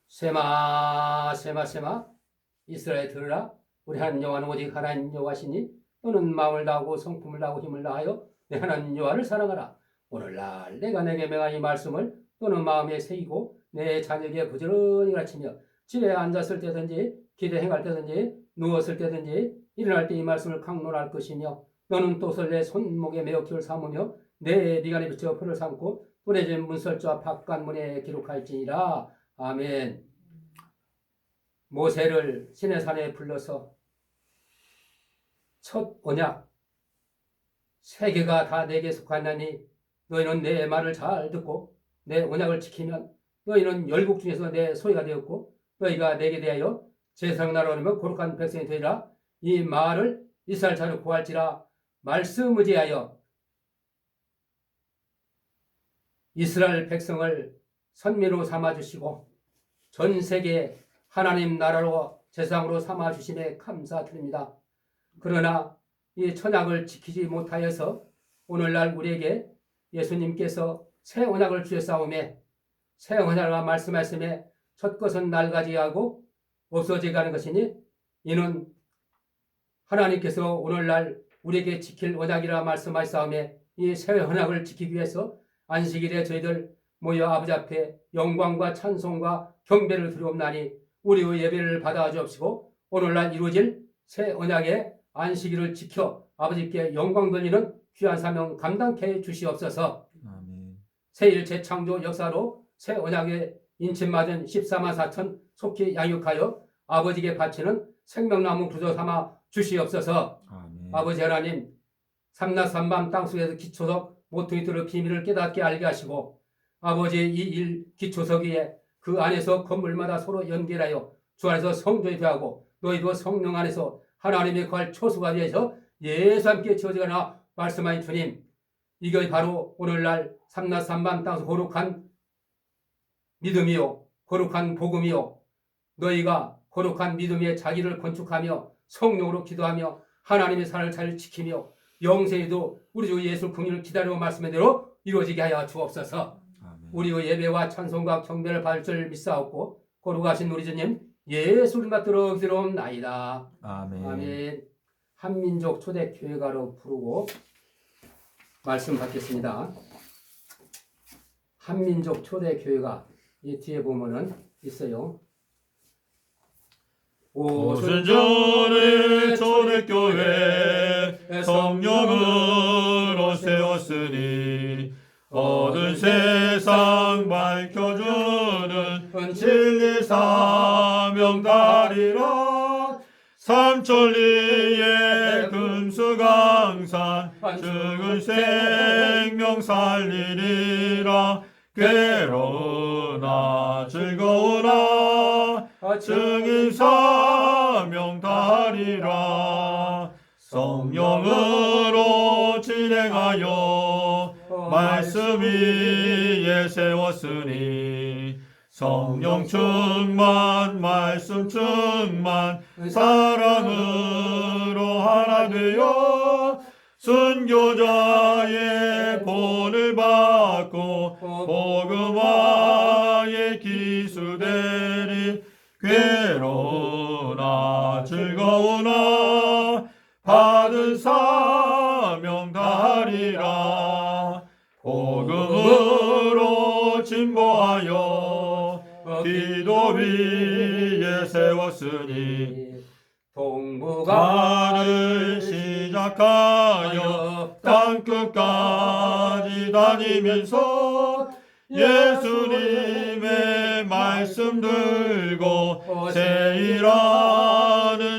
셈아 셈아 셈아 이스라엘 들으라. 우리 하나님 여호와는 오직 하나님 여호와시니 너는 마음을 다하고 성품을 다하고 힘을 다하여 내 하나님 여호와를 사랑하라. 오늘날 내가 내게 명한 이 말씀을 너는 마음에 새기고 내 자녀에게 부지런히 가르치며 집에 앉았을 때든지 기대 행할 때든지 누웠을 때든지 일어날 때 이 말씀을 강론할 것이며 너는 또설 내 손목에 메어 키를 삼으며 내 미간에 붙여 풀을 삼고 뿌려진 문설주와 바깥문에 기록할지니라. 아멘. 모세를 시내산에 불러서 첫 언약 세계가 다 내게 속하나니 너희는 내 말을 잘 듣고 내 언약을 지키면 너희는 열국 중에서 내 소유가 되었고 너희가 내게 대하여 제사장 나라로면 거룩한 백성이 되리라. 이 말을 이스라엘 자녀 구할지라. 말씀 의지하여 이스라엘 백성을 선미로 삼아주시고 전 세계 하나님 나라로 제사장으로 삼아주심에 감사드립니다. 그러나 이 천약을 지키지 못하여서 오늘날 우리에게 예수님께서 새 언약을 주셨사오매 새 언약을 말씀하심에 첫 것은 낡아지하고 없어져 가는 것이니 이는 하나님께서 오늘날 우리에게 지킬 언약이라 말씀하셨사오매 이 새 언약을 지키기 위해서 안식일에 저희들 모여 아버지 앞에 영광과 찬송과 경배를 드리옵나니 우리의 예배를 받아 주옵시고 오늘날 이루어질 새 언약의 안식일을 지켜 아버지께 영광 돌리는 귀한 사명 감당케 해 주시옵소서. 아멘. 새일 재창조 역사로 새 언약에 인침맞은 14만 4천 속히 양육하여 아버지께 바치는 생명나무 부조 삼아 주시옵소서. 아멘. 아버지 하나님 삼낮 삼밤 땅속에서 기초석 모퉁이들의 비밀을 깨닫게 알게 하시고 아버지 이 일 기초석 위에 그 안에서 건물마다 서로 연결하여 주 안에서 성전이 되하고 너희도 성령 안에서 하나님의 거할 초소가 되어서 예수 함께 지어지거나 말씀하신 주님, 이게 바로 오늘날 삼낮 삼밤 땅에서 거룩한 믿음이요 거룩한 복음이요 너희가 거룩한 믿음의 자기를 건축하며 성령으로 기도하며 하나님의 산을 잘 지키며 영생에도 우리 주 예수 긍휼을 기다리고 말씀한 대로 이루어지게 하여 주옵소서. 아멘. 우리의 예배와 찬송과 경배를 받을 줄 믿사옵고 거룩하신 우리 주님 예수를 받들어 기도옵나이다. 아멘. 아멘. 한민족 초대교회가로 부르고 말씀 받겠습니다. 한민족 초대교회가 이 뒤에 보면은 있어요. 오순절에 초대교회 성령으로 세웠으니 어두운 세상 밝혀주는 진리 사명다리라. 삼천리의 금수강산 죽은 생명 살리리라. 괴로우나 즐거우나 증인 사명 다리라. 성령으로 진행하여 말씀 위에 세웠으니 성령 충만 말씀 충만 사랑으로 하나 되어 순교자의 본을 받고 복음화의 기수되리. 괴로우나 즐거우나 받은 사명 다리라. 복음으로 진보하여 기도 위에 세웠으니 동북아를 시작하여 땅끝까지 다니면서 예수님의 말씀 들고 세일하는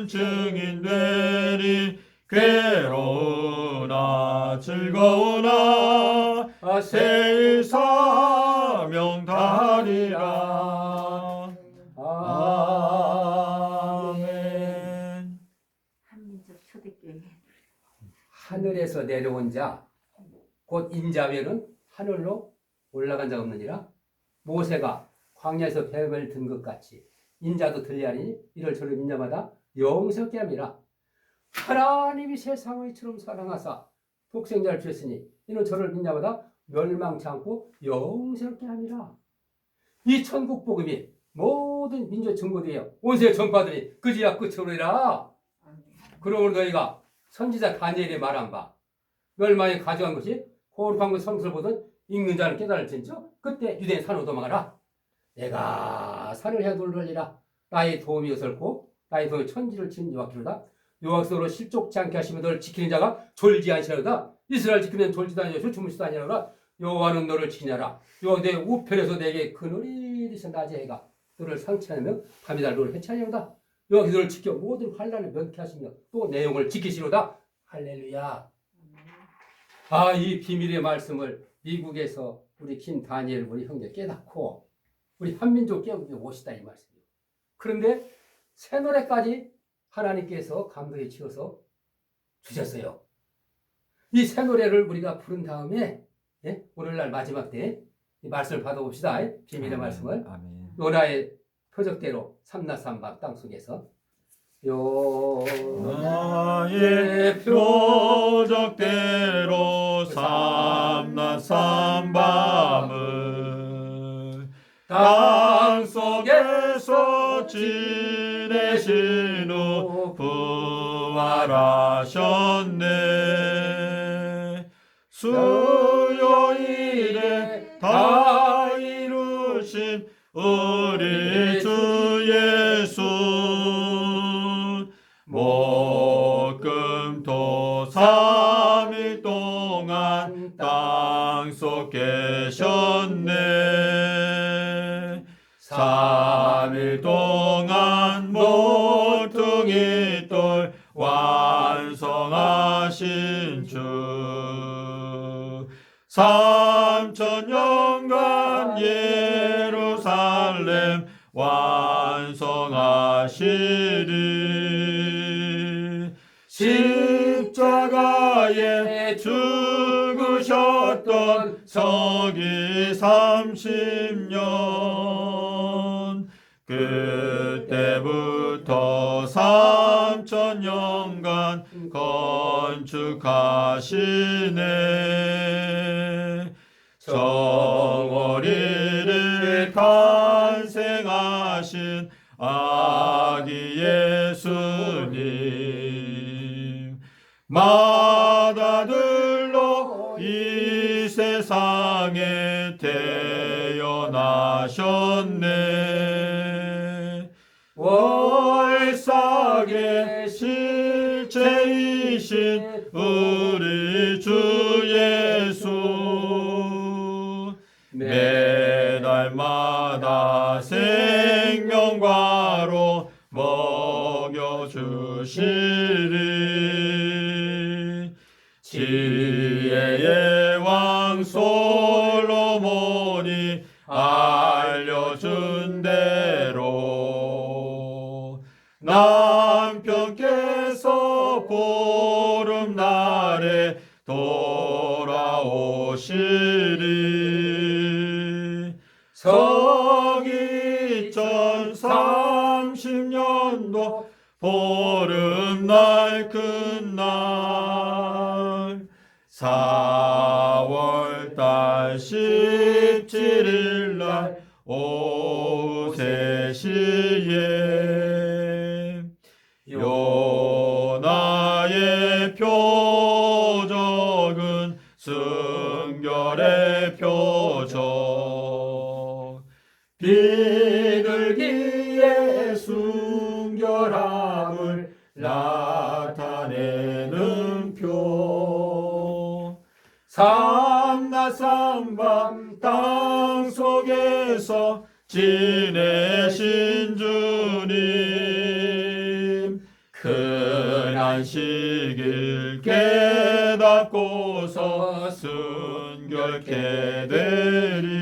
증인 되리. 괴로우나 즐거우나 세일 사명 다리라. 아멘. 한민족 초대교회. 하늘에서 내려온 자 곧 인자면은 하늘로 올라간 자 없느니라. 모세가 광야에서 뱀을 든 것 같이 인자도 들리하니 이를 저를 인자마다 영생케 함이라. 하나님이 세상을 이처럼 사랑하사 독생자를 주셨으니 이는 저를 인자마다 멸망치 않고 영생케 함이라. 이 천국 복음이 모든 모든 민족 증거되어 온 세계 전파들이 그지야 끝으로리라. 그러므로 너희가 선지자 다니엘이 말한 바 멸망에 가져간 것이 거룩한 것 성수를 보던 읽는 자는 깨달을진저 그때 유대인 산으로 도망하라. 내가 산을 해돌리라. 나의 도움이 어설고 나의 도움이 천지를 친 여호와께로다. 여호와께로 실족치 않게 하시면 너를 지키는 자가 졸지 않으시라로다. 이스라엘 지키면 졸지도 아니하시고 주무시도 아니하로다. 여호와는 너를 지키냐라. 여호와 내 우편에서 내게 그늘이 되신 낮의 해가 너를 상치하며 밤이 달 너를 해치하려로다. 여호와께서 너를 지켜 모든 환난을 면케하시며 또 내 영을 지키시로다. 할렐루야. 아, 이 비밀의 말씀을 미국에서 우리 김 다니엘 우리 형제 깨닫고 우리 한민족 깨우고 오시다 이 말씀이에요. 그런데 새 노래까지 하나님께서 감동에 치어서 주셨어요. 이 새 노래를 우리가 부른 다음에 오늘날 마지막 때 이 말씀을 받아봅시다. 비밀의 말씀을. 아멘. 요나의 표적대로 삼나삼밤 땅속에서 나의 표적대로 삼낮 삼밤을 땅속에서 지내신 후 부활하셨네. 수요일에 다 이루신 우리 주 예수 목금토 3일 동안 땅속 계셨네. 3일 동안 모퉁이 돌 완성하신 주 3000년간 예루살렘 완성하시리. 십자가에 죽으셨던 서기 30년 그때부터 3000년간 건축하시네. 정월일에 탄생하신 아기 예수님 맏아들로 이 세상에 태어나셨네. 월삭의 실체이신 우리 주 예수 매달마다 생명과로 먹여주시리. 지혜의 왕 솔로몬이 알려준 대로 남편께서 보름날에 돌아오시리. 서기 2030년도 보름날 끝날 4월달 17일날 오후 3시에 요나의 표적은 순결의 표적 비둘기의 순결함을 나타내는 표 삼낮 삼밤 땅속에서 지내신 주님 큰 안식일 깨닫고서 순결케 되리.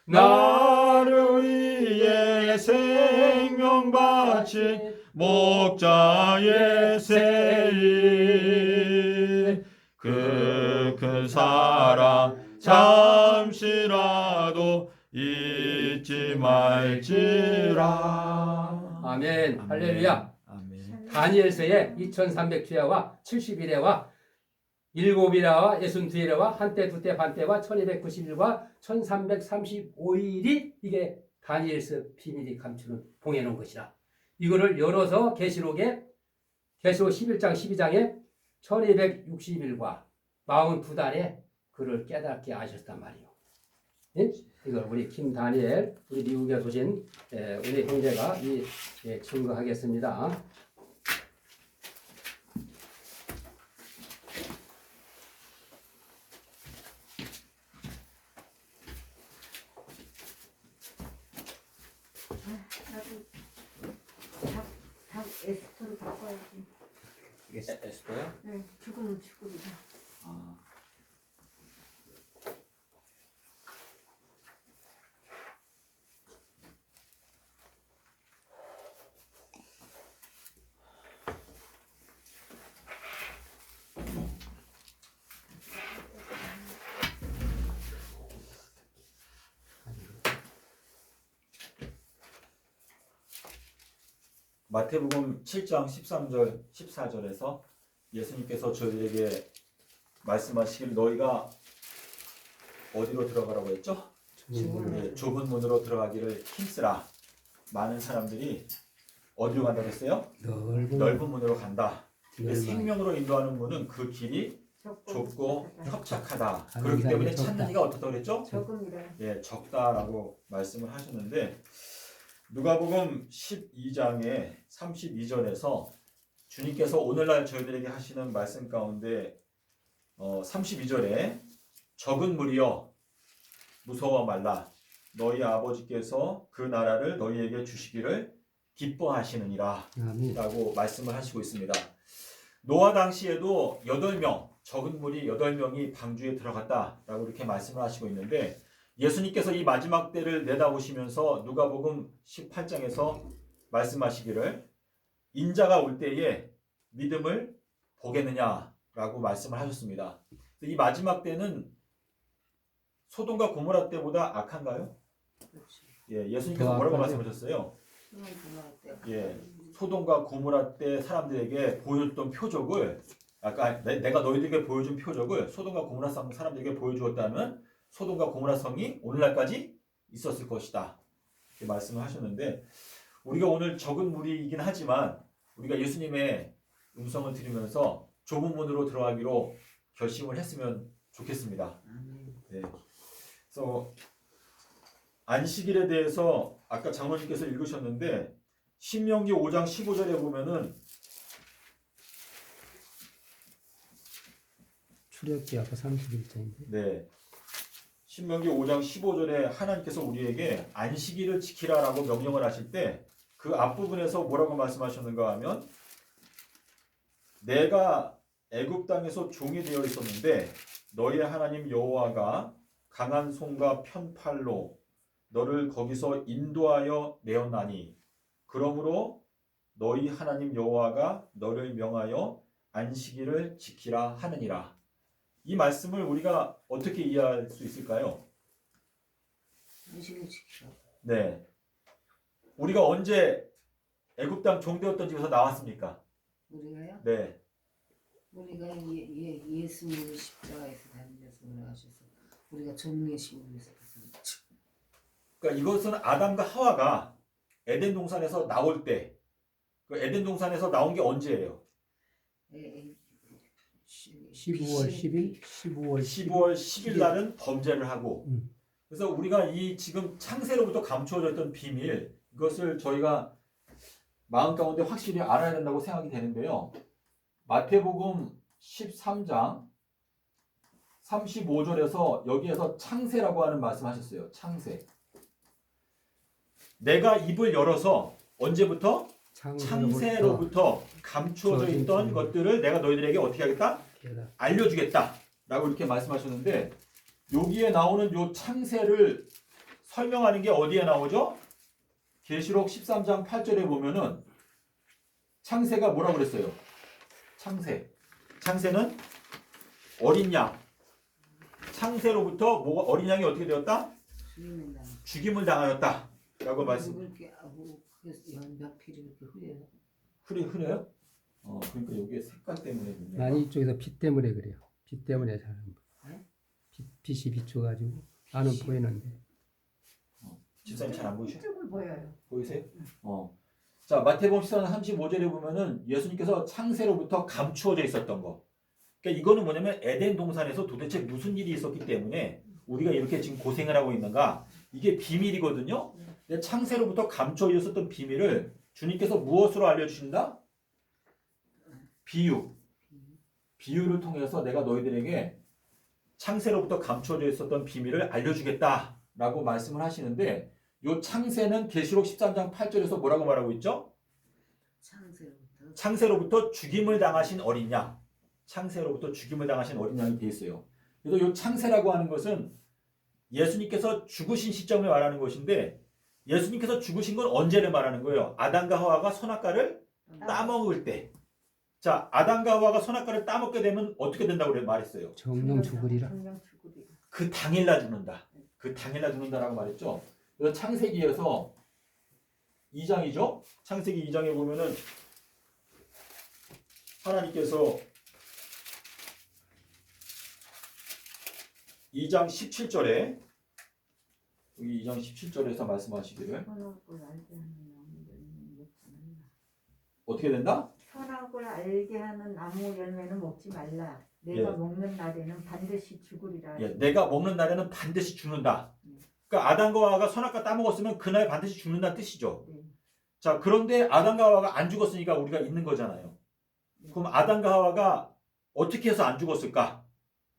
나를 위해 생명 바친 목자의 세일 그 큰 사랑 잠시라도 잊지 말지라. 아멘. 할렐루야. 아멘. 다니엘서의 2300주야와 71회와 7일화와 62일화와 한때 두때 반때와 1291과 1335일이 이게 다니엘서 비밀이 감추는 봉해놓은 것이라. 이거를 열어서 계시록 11장 12장에 1260일과 42달에 그를 깨닫게 하셨단 말이에요. 예? 이걸 우리 김다니엘, 우리 미국에 두신 우리 형제가 증거하겠습니다. 나도 다 에스토로 바꿔야지. 에스더요? 네, 죽으면 죽으리라. 아. 마태복음 7장 13절 14절에서 예수님께서 저희에게 말씀하시길 너희가 어디로 들어가라고 했죠? 네, 좁은 문으로 들어가기를 힘쓰라. 많은 사람들이 어디로 간다고 했어요? 넓은 문으로 간다. 근데 생명으로 인도하는 문은 그 길이 좁고 협착하다. 그렇기 때문에 찾는 이가 어떻다고 그랬죠? 적음이라. 예, 적다라고 말씀을 하셨는데 누가복음 12장의 32절에서 주님께서 오늘날 저희들에게 하시는 말씀 가운데 32절에 적은 무리여 무서워 말라 너희 아버지께서 그 나라를 너희에게 주시기를 기뻐하시느니라 라고 말씀을 하시고 있습니다. 노아 당시에도 8명 적은 무리 8명이 방주에 들어갔다라고 이렇게 말씀을 하시고 있는데 예수님께서 이 마지막 때를 내다보시면서 누가복음 18장에서 말씀하시기를 인자가 올 때에 믿음을 보겠느냐라고 말씀을 하셨습니다. 이 마지막 때는 소돔과 고모라 때보다 악한가요? 예, 예수님께서 뭐라고 말씀하셨어요? 예, 소돔과 고모라 때 사람들에게 보여줬던 표적을 아까 내가 너희들에게 보여준 표적을 소돔과 고모라 사람들에게 보여주었다면 소돔과 고모라 성이 오늘날까지 있었을 것이다. 이렇게 말씀을 하셨는데 우리가 오늘 적은 무리이긴 하지만 우리가 예수님의 음성을 들으면서 좁은 문으로 들어가기로 결심을 했으면 좋겠습니다. 네. 그래서 안식일에 대해서 아까 장로님께서 읽으셨는데 신명기 5장 15절에 보면은 출애굽기 아까 31장인데. 네. 신명기 5장 15절에 하나님께서 우리에게 안식일을 지키라라고 명령을 하실 때 그 앞부분에서 뭐라고 말씀하셨는가 하면 내가 애굽 땅에서 종이 되어 있었는데 너희의 하나님 여호와가 강한 손과 편팔로 너를 거기서 인도하여 내었나니 그러므로 너희 하나님 여호와가 너를 명하여 안식일을 지키라 하느니라. 이 말씀을 우리가 어떻게 이해할 수 있을까요? 안식일 지키라. 네. 우리가 언제 애굽 땅 종되었던 집에서 나왔습니까? 우리가요? 네. 우리가 예수님을 십자가에서 달려서 올라가셔서 우리가 종의 시골에서 벗어났죠. 그러니까 이것은 아담과 하와가 에덴 동산에서 나올 때, 그 에덴 동산에서 나온 게 언제예요? 15월 10일, 15월 10일 날은 범죄를 하고, 그래서 우리가 이 지금 창세로부터 감추어졌던 비밀, 이것을 저희가 마음 가운데 확실히 알아야 된다고 생각이 되는데요. 마태복음 13장 35절에서 여기에서 창세라고 하는 말씀하셨어요. 창세. 내가 입을 열어서 언제부터? 창세로부터 감추어져 있던 것들을 내가 너희들에게 어떻게 하겠다? 알려주겠다 라고 이렇게 말씀하셨는데 여기에 나오는 요 창세를 설명하는 게 어디에 나오죠? 계시록 13장 8절에 보면은 창세가 뭐라고 그랬어요? 창세는 어린 양. 창세로부터 어린 양이 어떻게 되었다? 죽임을 당하였다 라고 말씀. 연병필이 이렇게 흐려요. 흐려요? 그러니까 여기에 색깔 때문에. 아니 이쪽에서 빛 때문에 그래요. 빛 때문에 사는 거. 빛이 비춰가지고 나는 보이는데. 집사님 잘 안 보이셔? 이쪽은 보여요. 보이세요? 자, 마태복음 14장 35절에 보면은 예수님께서 창세로부터 감추어져 있었던 거. 그러니까 이거는 뭐냐면 에덴 동산에서 도대체 무슨 일이 있었기 때문에 우리가 이렇게 지금 고생을 하고 있는가? 이게 비밀이거든요. 근데 창세로부터 감추어져 있었던 비밀을 주님께서 무엇으로 알려주신다? 비유. 비유를 통해서 내가 너희들에게 창세로부터 감추어져 있었던 비밀을 알려주겠다라고 말씀을 하시는데 요 창세는 계시록 13장 8절에서 뭐라고 말하고 있죠? 창세로부터 죽임을 당하신 어린 양. 창세로부터 죽임을 당하신 어린 양이 돼 있어요. 그래서 요 창세라고 하는 것은 예수님께서 죽으신 시점을 말하는 것인데 예수님께서 죽으신 건 언제를 말하는 거예요? 아담과 하와가 선악과를 따먹을 때. 자, 아담과 하와가 선악과를 따먹게 되면 어떻게 된다고 말했어요? 정령 죽으리라. 정령 죽으리라. 그 당일날 죽는다. 그 당일날 죽는다라고 말했죠. 그래서 창세기에서 2장이죠. 창세기 2장에 보면은 하나님께서 2장 17절에 여기 2장 17절에서 말씀하시기를 선악을 알게 하는 나무 열매는 먹지 말라. 어떻게 된다? 선악을 알게 하는 나무 열매는 먹지 말라. 내가 예. 먹는 날에는 반드시 죽으리라. 예, 내가 먹는 날에는 반드시 죽는다. 그러니까 아담과 하와가 선악과 따먹었으면 그날 반드시 죽는다는 뜻이죠. 네. 자, 그런데 아담과 하와가 안 죽었으니까 우리가 있는 거잖아요. 그럼 아담과 하와가 어떻게 해서 안 죽었을까?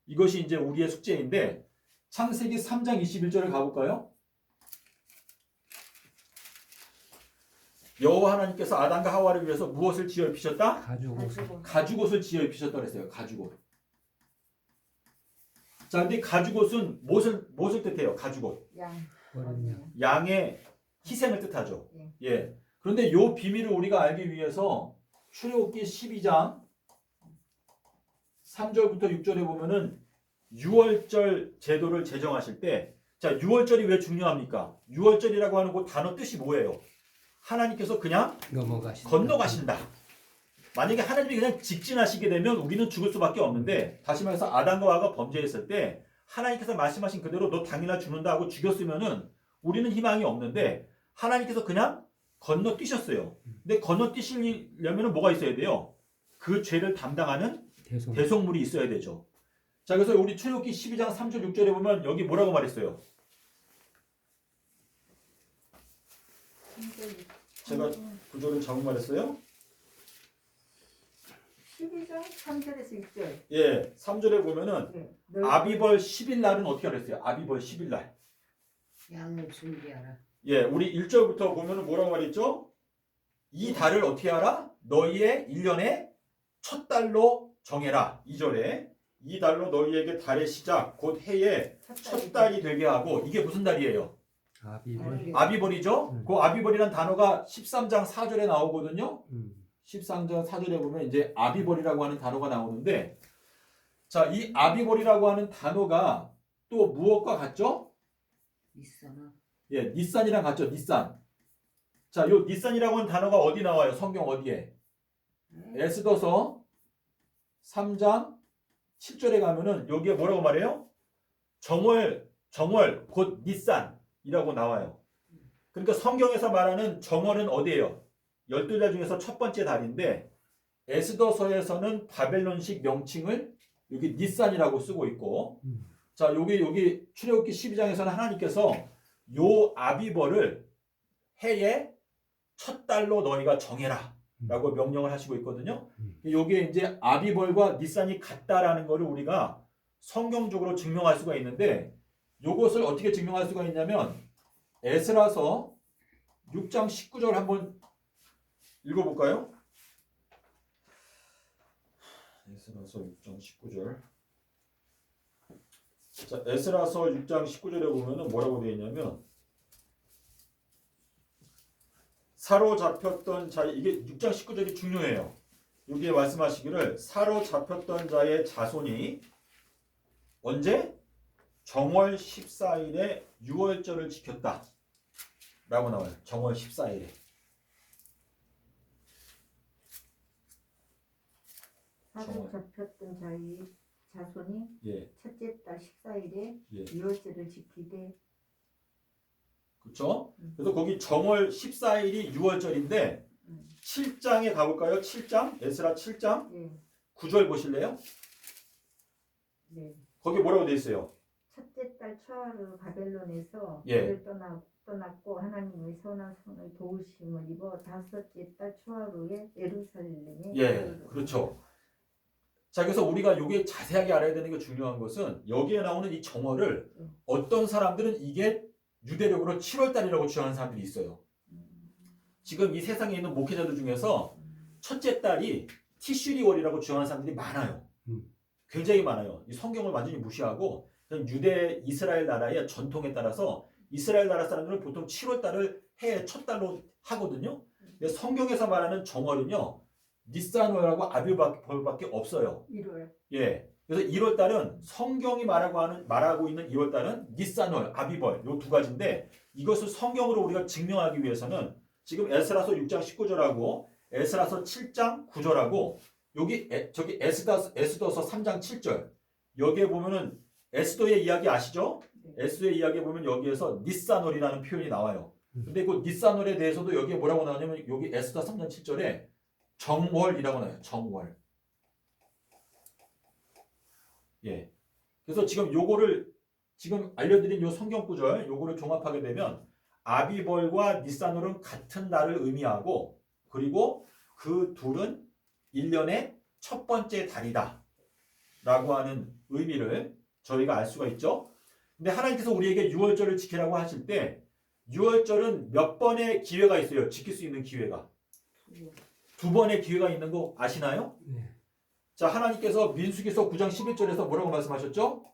이것이 이제 우리의 숙제인데 창세기 3장 21절을 가볼까요? 여호와 하나님께서 아담과 하와를 위해서 무엇을 지어 입히셨다? 가죽옷. 가죽옷을 지어 입히셨다 그랬어요. 가죽옷. 자, 근데 가죽옷은 무엇을 뜻해요? 가죽옷. 양. 어린 양. 양의 희생을 뜻하죠. 예. 예. 그런데 요 비밀을 우리가 알기 위해서 출애굽기 12장 3절부터 6절에 보면은 6월절 제도를 제정하실 때, 자, 6월절이 왜 중요합니까? 6월절이라고 하는 그 단어 뜻이 뭐예요? 하나님께서 그냥 건너가신다. 만약에 하나님이 그냥 직진하시게 되면 우리는 죽을 수밖에 없는데, 다시 말해서 아담과 하와가 범죄했을 때 하나님께서 말씀하신 그대로 너 당일날 죽는다 하고 죽였으면은 우리는 희망이 없는데 하나님께서 그냥 건너뛰셨어요. 근데 건너뛰시려면 뭐가 있어야 돼요? 그 죄를 담당하는 대속물이 있어야 되죠. 자, 그래서 우리 출애굽기 12장 3절 6절에 보면 여기 뭐라고 말했어요? 제가 구절을 잘못 말했어요? 12장 3절에서 6절. 예, 3절에 보면은 네. 아비벌 10일 날은 어떻게 그랬어요? 아비벌 10일 날. 양을 준비하라. 예, 우리 1절부터 보면은 뭐라고 말했죠? 이 달을 어떻게 하라? 너희의 1년의 첫 달로 정해라. 2절에 이 달로 너희에게 달의 시작 곧 해의 첫 달이 되게 하고, 이게 무슨 달이에요? 아비벌. 아비벌이죠? 그 아비벌이라는 단어가 13장 4절에 나오거든요. 13장 4절에 보면 이제 아비벌이라고 하는 단어가 나오는데, 자, 이 아비벌이라고 하는 단어가 또 무엇과 같죠? 있어나. 예, 닛산이랑 같죠. 닛산. 자, 요 닛산이라고 하는 단어가 어디 나와요? 성경 어디에? 에스더서 3장 7절에 가면은 여기에 뭐라고 말해요? 정월 곧 닛산이라고 나와요. 그러니까 성경에서 말하는 정월은 어디예요? 12달 중에서 첫 번째 달인데, 에스더서에서는 바벨론식 명칭을 여기 닛산이라고 쓰고 있고, 자, 여기 출애굽기 12장에서는 하나님께서 요 아비벌을 해의 첫 달로 너희가 정해라 라고 명령을 하시고 있거든요. 요게 이제 아비벌과 닛산이 같다라는 것을 우리가 성경적으로 증명할 수가 있는데, 요것을 어떻게 증명할 수가 있냐면 에스라서 6장 19절 한번 읽어볼까요? 에스라서 6장 19절. 자, 에스라서 6장 19절에 보면은 뭐라고 되어 있냐면, 사로잡혔던 자, 이게 6장 19절이 중요해요. 여기에 말씀하시기를 사로잡혔던 자의 자손이 언제? 정월 14일에 6월절을 지켰다 라고 나와요. 정월 14일에. 사로잡혔던 자의 자손이 예. 첫째 달 14일에 예. 6월절을 지키되 그렇죠? 그래서 거기 정월 14일이 6월절인데 7장에 가볼까요? 7장 에스라 7장 예. 9절 보실래요? 네. 거기 뭐라고 돼 있어요? 첫째 달 초하루 바벨론에서 예. 그를 떠났고 하나님의 선한 손을 도우심을 입어 다섯째 달 초하루에 예루살렘에 예, 이르렀다. 그렇죠. 자, 그래서 우리가 요게 자세하게 알아야 되는 게 중요한 것은 여기에 나오는 이 정월을 어떤 사람들은 이게 유대력으로 7월달이라고 주장하는 사람들이 있어요. 지금 이 세상에 있는 목회자들 중에서 첫째 달이 티슈리월이라고 주장하는 사람들이 많아요. 굉장히 많아요. 이 성경을 완전히 무시하고 그냥 유대 이스라엘 나라의 전통에 따라서 이스라엘 나라 사람들은 보통 7월달을 해의 첫 달로 하거든요. 근데 성경에서 말하는 정월은요. 니산월하고 아비벌밖에 없어요. 1월. 예. 그래서 1월 달은 성경이 말하고 있는 2월 달은 니산월, 아비벌 요 두 가지인데 이것을 성경으로 우리가 증명하기 위해서는 지금 에스라서 6장 19절하고 에스라서 7장 9절하고 여기 저기 에스더서 3장 7절 여기에 보면은 에스더의 이야기 아시죠? 에스더의 이야기에 보면 여기에서 니산월이라는 표현이 나와요. 근데 그 니산월에 대해서도 여기에 뭐라고 나오냐면 여기 에스더 3장 7절에 정월이라고 나와요. 정월. 예. 그래서 지금 요거를 지금 알려드린 요 성경 구절 요거를 종합하게 되면 아비벌과 니산월은 같은 날을 의미하고 그리고 그 둘은 1년의 첫 번째 달이다 라고 하는 의미를 저희가 알 수가 있죠. 근데 하나님께서 우리에게 6월절을 지키라고 하실 때 6월절은 몇 번의 기회가 있어요. 지킬 수 있는 기회가. 2번의 기회가 있는 거 아시나요? 네. 자, 하나님께서 민수기서 9장 11절에서 뭐라고 말씀하셨죠?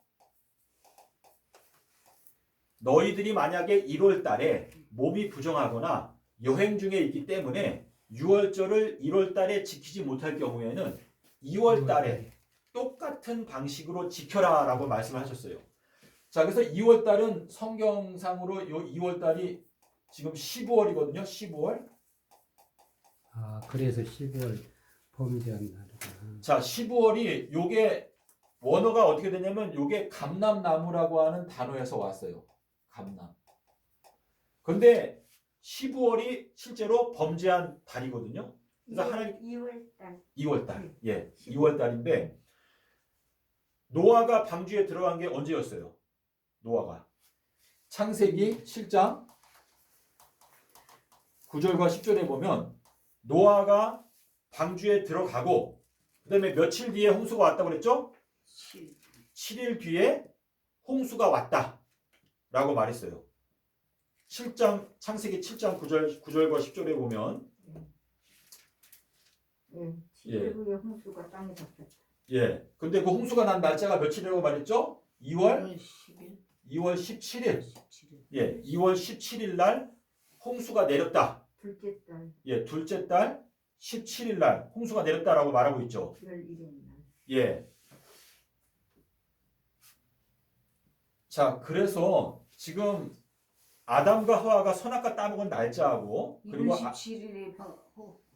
너희들이 만약에 1월 달에 몸이 부정하거나 여행 중에 있기 때문에 6월절을 1월 달에 지키지 못할 경우에는 2월 달에 똑같은 방식으로 지켜라 라고 말씀을 하셨어요. 자, 그래서 2월 달은 성경상으로 요 2월 달이 지금 15월이거든요. 15월. 아, 그래서 10월 범죄한 날이구나. 자, 15월이 요게 원어가 어떻게 되냐면 요게 감람나무라고 하는 단어에서 왔어요. 감람. 근데 15월이 실제로 범죄한 달이거든요. 그래서 하나님 2월 달. 2월 달. 예. 2월 달인데 노아가 방주에 들어간 게 언제였어요? 노아가 창세기 7장 9절과 10절에 보면 노아가 방주에 들어가고 그다음에 며칠 뒤에 홍수가 왔다고 그랬죠? 7일 뒤에 홍수가 왔다라고 말했어요. 7장 창세기 7장 9절과 10절에 보면 예. 7일 후에 홍수가 땅에 덮였다. 예. 근데 그 홍수가 난 날짜가 며칠이라고 말했죠? 2월 10일. 2월 17일. 17일. 예. 2월 17일 날 홍수가 내렸다. 둘째 달. 예. 둘째 달 17일 날 홍수가 내렸다라고 말하고 있죠. 11일 날. 예. 자, 그래서 지금 아담과 하와가 선악과 따먹은 날짜하고 그리고 27일에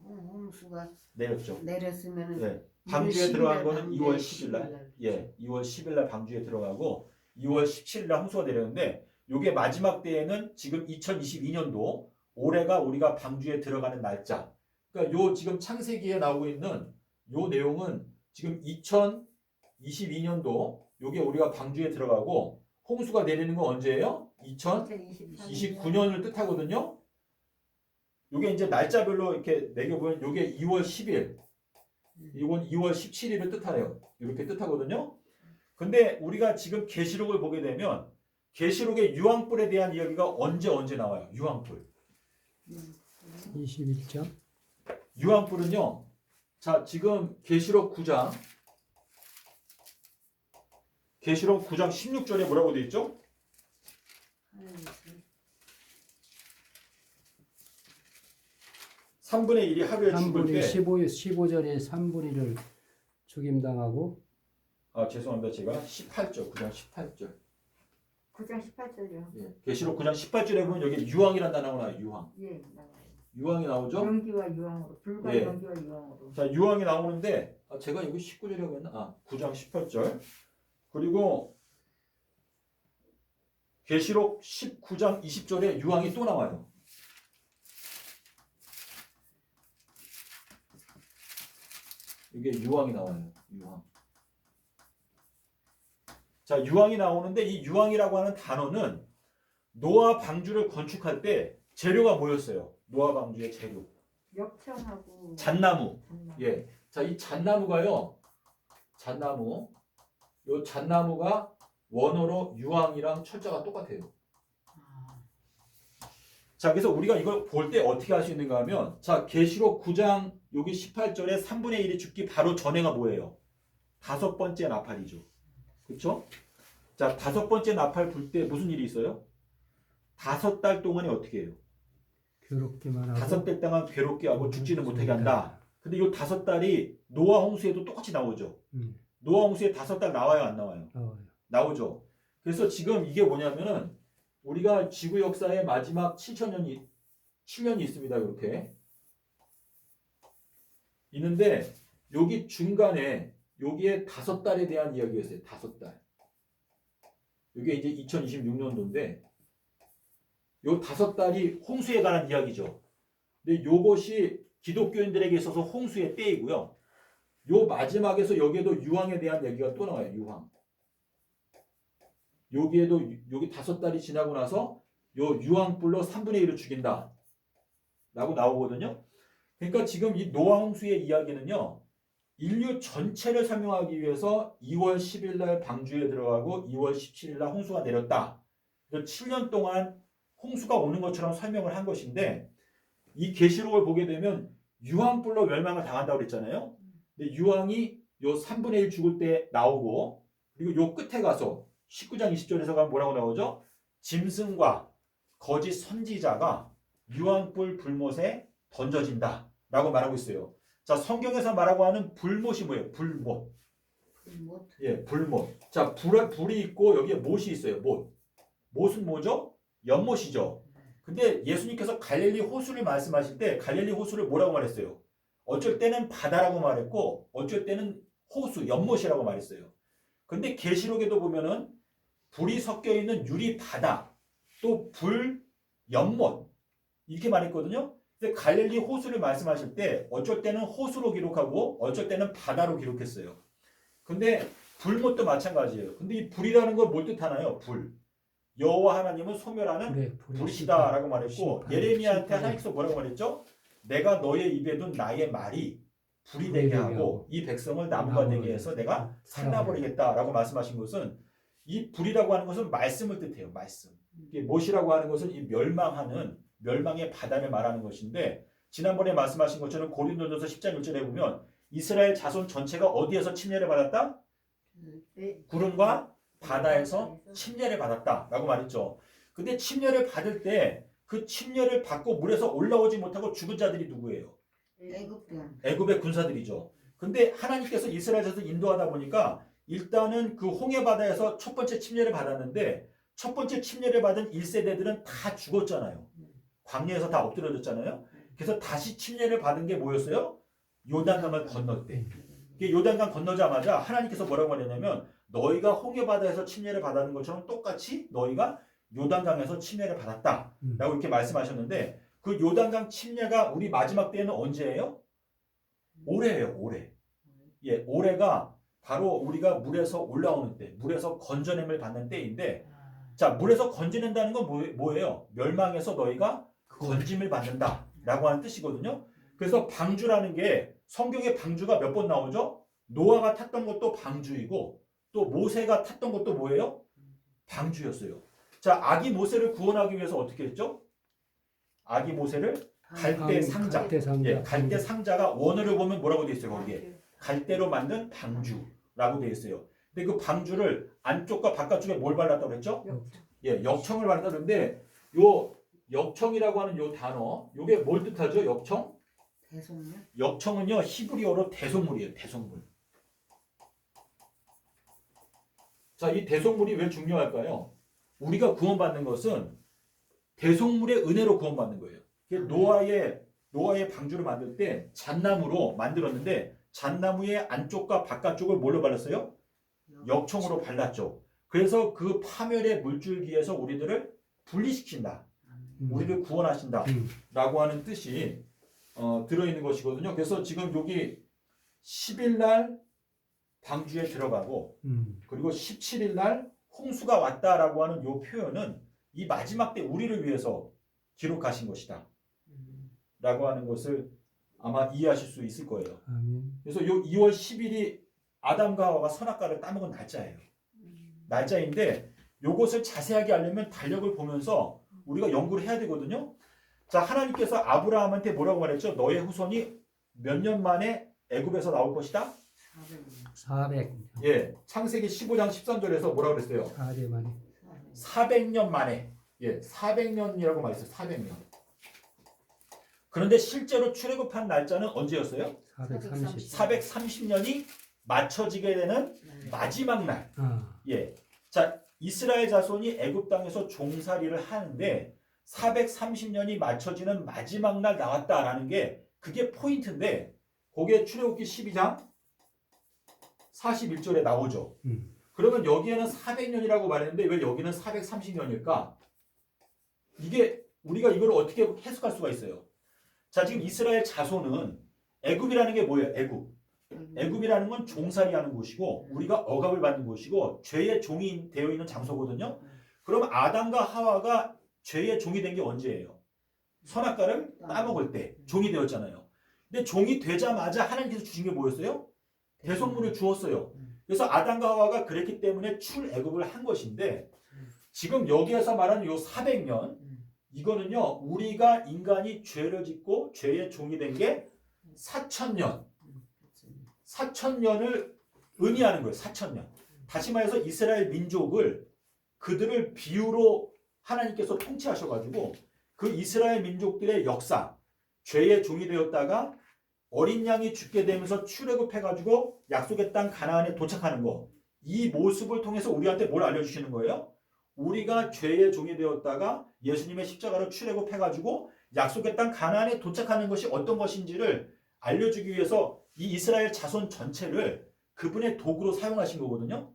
홍수가 내렸죠. 내렸으면은 예. 방주에 들어간 거는 2월 10일 10일 날. 날. 예. 2월 10일 날 방주에 들어가고 2월 17일 날 홍수가 내렸는데 요게 마지막 때에는 지금 2022년도 올해가 우리가 방주에 들어가는 날짜. 그러니까 요 지금 창세기에 나오고 있는 요 내용은 지금 2022년도 요게 우리가 방주에 들어가고 홍수가 내리는 건 언제예요? 2029년을 뜻하거든요. 요게 이제 날짜별로 이렇게 매겨보면 요게 2월 10일, 이건 2월 17일을 뜻하네요. 이렇게 뜻하거든요. 근데 우리가 지금 계시록을 보게 되면 계시록의 유황불에 대한 이야기가 언제 나와요? 유황불. 21장. 유황불은요. 자, 지금 계시록 9장 16절에 뭐라고 되어 있죠? 3분의 1이 하루에 죽을 3분의 때 15절에 3분의 1을 죽임당하고 아, 죄송합니다. 제가 18절, 9장 18절. 9장 18절이요. 예. 계시록 9장 18절에 보면 여기 유황이라는 단어가 나와요. 유황. 예, 나와요. 유황이 나오죠? 연기와 유황으로, 불과 예. 연기와 유황으로. 자, 유황이 나오는데 아, 제가 여기 19절이라고 했나? 아, 9장 18절. 그리고 계시록 19장 20절에 유황이 또 나와요. 이게 유황이 나와요. 유황. 자, 유황이 나오는데 이 유황이라고 하는 단어는 노아 방주를 건축할 때 재료가 뭐였어요? 노아 방주의 재료. 역청하고 잣나무. 잣나무. 예. 자, 이 잣나무가요. 잣나무. 요 잣나무가 원어로 유황이랑 철자가 똑같아요. 자, 그래서 우리가 이걸 볼 때 어떻게 할 수 있는가 하면, 자, 계시록 9장 여기 18절에 3분의 1이 죽기 바로 전에가 뭐예요? 5번째 나팔이죠. 그렇죠? 자, 5번째 나팔 불 때 무슨 일이 있어요? 5달 동안에 어떻게 해요? 괴롭기만 하고 5달 동안 괴롭게 하고 죽지는 못하게 한다. 근데 이 5달이 노아 홍수에도 똑같이 나오죠. 노아 홍수에 5달 나와요, 안 나와요? 나와요. 나오죠. 그래서 지금 이게 뭐냐면은 우리가 지구 역사의 마지막 7년이 있습니다. 이렇게 있는데 여기 중간에 여기에 5달에 대한 이야기였어요. 5달. 이게 이제 2026년도인데 요 5달이 홍수에 관한 이야기죠. 근데 요것이 기독교인들에게 있어서 홍수의 때이고요. 요 마지막에서 여기에도 유황에 대한 얘기가 또 나와요. 유황. 여기에도 여기 5달이 지나고 나서 요 유황불로 3분의 1을 죽인다 라고 나오거든요. 그러니까 지금 이 노아 홍수의 이야기는요, 인류 전체를 설명하기 위해서 2월 10일 날 방주에 들어가고 2월 17일 날 홍수가 내렸다. 그래서 7년 동안 홍수가 오는 것처럼 설명을 한 것인데, 이 계시록을 보게 되면 유황불로 멸망을 당한다고 그랬잖아요. 근데 유황이 요 3분의 1 죽을 때 나오고, 그리고 요 끝에 가서 19장 20절에서 가면 뭐라고 나오죠? 짐승과 거짓 선지자가 유황불 불못에 던져진다 라고 말하고 있어요. 자, 성경에서 말하고 하는 불못이 뭐예요? 불못. 못. 예, 불못. 자, 불이 있고 여기에 못이 있어요. 못. 못은 뭐죠? 연못이죠. 근데 예수님께서 갈릴리 호수를 말씀하실 때 갈릴리 호수를 뭐라고 말했어요? 어쩔 때는 바다라고 말했고 어쩔 때는 호수, 연못이라고 말했어요. 근데 계시록에도 보면은 불이 섞여 있는 유리 바다, 또 불, 연못 이렇게 말했거든요. 근데 갈릴리 호수를 말씀하실 때 어쩔 때는 호수로 기록하고 어쩔 때는 바다로 기록했어요. 근데 불못도 마찬가지예요. 근데 이 불이라는 걸 뭘 뜻하나요? 불. 여호와 하나님은 소멸하는 불이시다라고 말했고, 예레미야한테 하나님께서 뭐라고 말했죠? 내가 너의 입에 둔 나의 말이 불이 되게 하고 이 백성을 나무가 되게 해서 내가 살라버리겠다라고 말씀하신 것은, 이 불이라고 하는 것은 말씀을 뜻해요. 말씀. 이게 못이라고 하는 것은 이 멸망의 바다를 말하는 것인데, 지난번에 말씀하신 것처럼 고린도전서 10장 1절에 보면 이스라엘 자손 전체가 어디에서 침례를 받았다? 구름과 바다에서 침례를 받았다라고 말했죠. 근데 침례를 받을 때 그 침례를 받고 물에서 올라오지 못하고 죽은 자들이 누구예요? 애굽의 군사들이죠. 근데 하나님께서 이스라엘 자손 인도하다 보니까 일단은 그 홍해 바다에서 첫 번째 침례를 받았는데, 첫 번째 침례를 받은 1세대들은 다 죽었잖아요. 광야에서 다 엎드려졌잖아요. 그래서 다시 침례를 받은 게 뭐였어요? 요단강을 건널 때. 요단강 건너자마자 하나님께서 뭐라고 말했냐면, 너희가 홍해 바다에서 침례를 받았는 것처럼 똑같이 너희가 요단강에서 침례를 받았다 라고 이렇게 말씀하셨는데, 그 요단강 침례가 우리 마지막 때는 언제예요? 올해예요. 올해. 예, 올해가 바로 우리가 물에서 올라오는 때, 물에서 건져냄을 받는 때인데, 자, 물에서 건져낸다는 건 뭐예요? 멸망에서 너희가 건짐을 받는다 라고 하는 뜻이거든요. 그래서 방주라는 게, 성경에 방주가 몇 번 나오죠? 노아가 탔던 것도 방주이고, 또 모세가 탔던 것도 뭐예요? 방주였어요. 자, 아기 모세를 구원하기 위해서 어떻게 했죠? 아기 모세를 갈대 상자. 예, 갈대 상자가 원어를 보면 뭐라고 되어 있어요? 거기에 갈대로 만든 방주라고 되어 있어요. 근데 그 방주를 안쪽과 바깥쪽에 뭘 발랐다고 그랬죠? 예, 역청을 발랐다 그랬는데, 요 역청이라고 하는 요 단어, 요게 뭘 뜻하죠? 역청? 대속물? 역청은요, 히브리어로 대속물이에요. 대속물. 자, 이 대속물이 왜 중요할까요? 우리가 구원받는 것은 대속물의 은혜로 구원받는 거예요. 노아의 방주를 만들 때 잣나무로 만들었는데, 잣나무의 안쪽과 바깥쪽을 뭘로 발랐어요? 역청으로 발랐죠. 그래서 그 파멸의 물줄기에서 우리들을 분리시킨다. 우리를 구원하신다. 라고 하는 뜻이 들어있는 것이거든요. 그래서 지금 여기 10일 날 방주에 들어가고 그리고 17일 날 홍수가 왔다라고 하는 이 표현은 이 마지막 때 우리를 위해서 기록하신 것이다. 라고 하는 것을 아마 이해하실 수 있을 거예요. 그래서 이 2월 10일이 아담과 하와가 선악과를 따먹은 날짜예요. 날짜인데 이것을 자세하게 알려면 달력을 보면서 우리가 연구를 해야 되거든요. 자, 하나님께서 아브라함한테 뭐라고 말했죠? 너의 후손이 몇 년 만에 애굽에서 나올 것이다? 400. 예, 창세기 15장 13절에서 뭐라고 그랬어요? 4대 만에. 400년 만에. 예, 400년이라고 말했어요. 400년. 그런데 실제로 출애굽한 날짜는 언제였어요? 430. 430년이 맞춰지게 되는 마지막 날. 아, 예. 자, 이스라엘 자손이 애굽 땅에서 종살이를 하는데 430년이 맞춰지는 마지막 날 나왔다라는 게 그게 포인트인데 그게 출애굽기 12장 41절에 나오죠. 그러면 여기에는 400년이라고 말했는데 왜 여기는 430년일까? 이게 우리가 이걸 어떻게 해석할 수가 있어요? 자, 지금 이스라엘 자손은 애굽이라는 게 뭐예요? 애굽. 애굽이라는 건 종살이하는 곳이고 우리가 억압을 받는 곳이고 죄의 종이 되어 있는 장소거든요. 그럼 아담과 하와가 죄의 종이 된 게 언제예요? 선악과를 따먹을 때 종이 되었잖아요. 근데 종이 되자마자 하나님께서 주신 게 뭐였어요? 대속물을 주었어요. 그래서 아담과 하와가 그랬기 때문에 출애굽을 한 것인데 지금 여기에서 말하는 요 400년 이거는요 우리가 인간이 죄를 짓고 죄의 종이 된 게 4천년을 의미하는 거예요. 4천년. 다시 말해서 이스라엘 민족을 그들을 비유로 하나님께서 통치하셔가지고 그 이스라엘 민족들의 역사, 죄의 종이 되었다가 어린 양이 죽게 되면서 출애굽해가지고 약속의 땅 가나안에 도착하는 거. 이 모습을 통해서 우리한테 뭘 알려주시는 거예요? 우리가 죄의 종이 되었다가 예수님의 십자가로 출애굽해가지고 약속의 땅 가나안에 도착하는 것이 어떤 것인지를 알려주기 위해서 이 이스라엘 자손 전체를 그분의 도구로 사용하신 거거든요.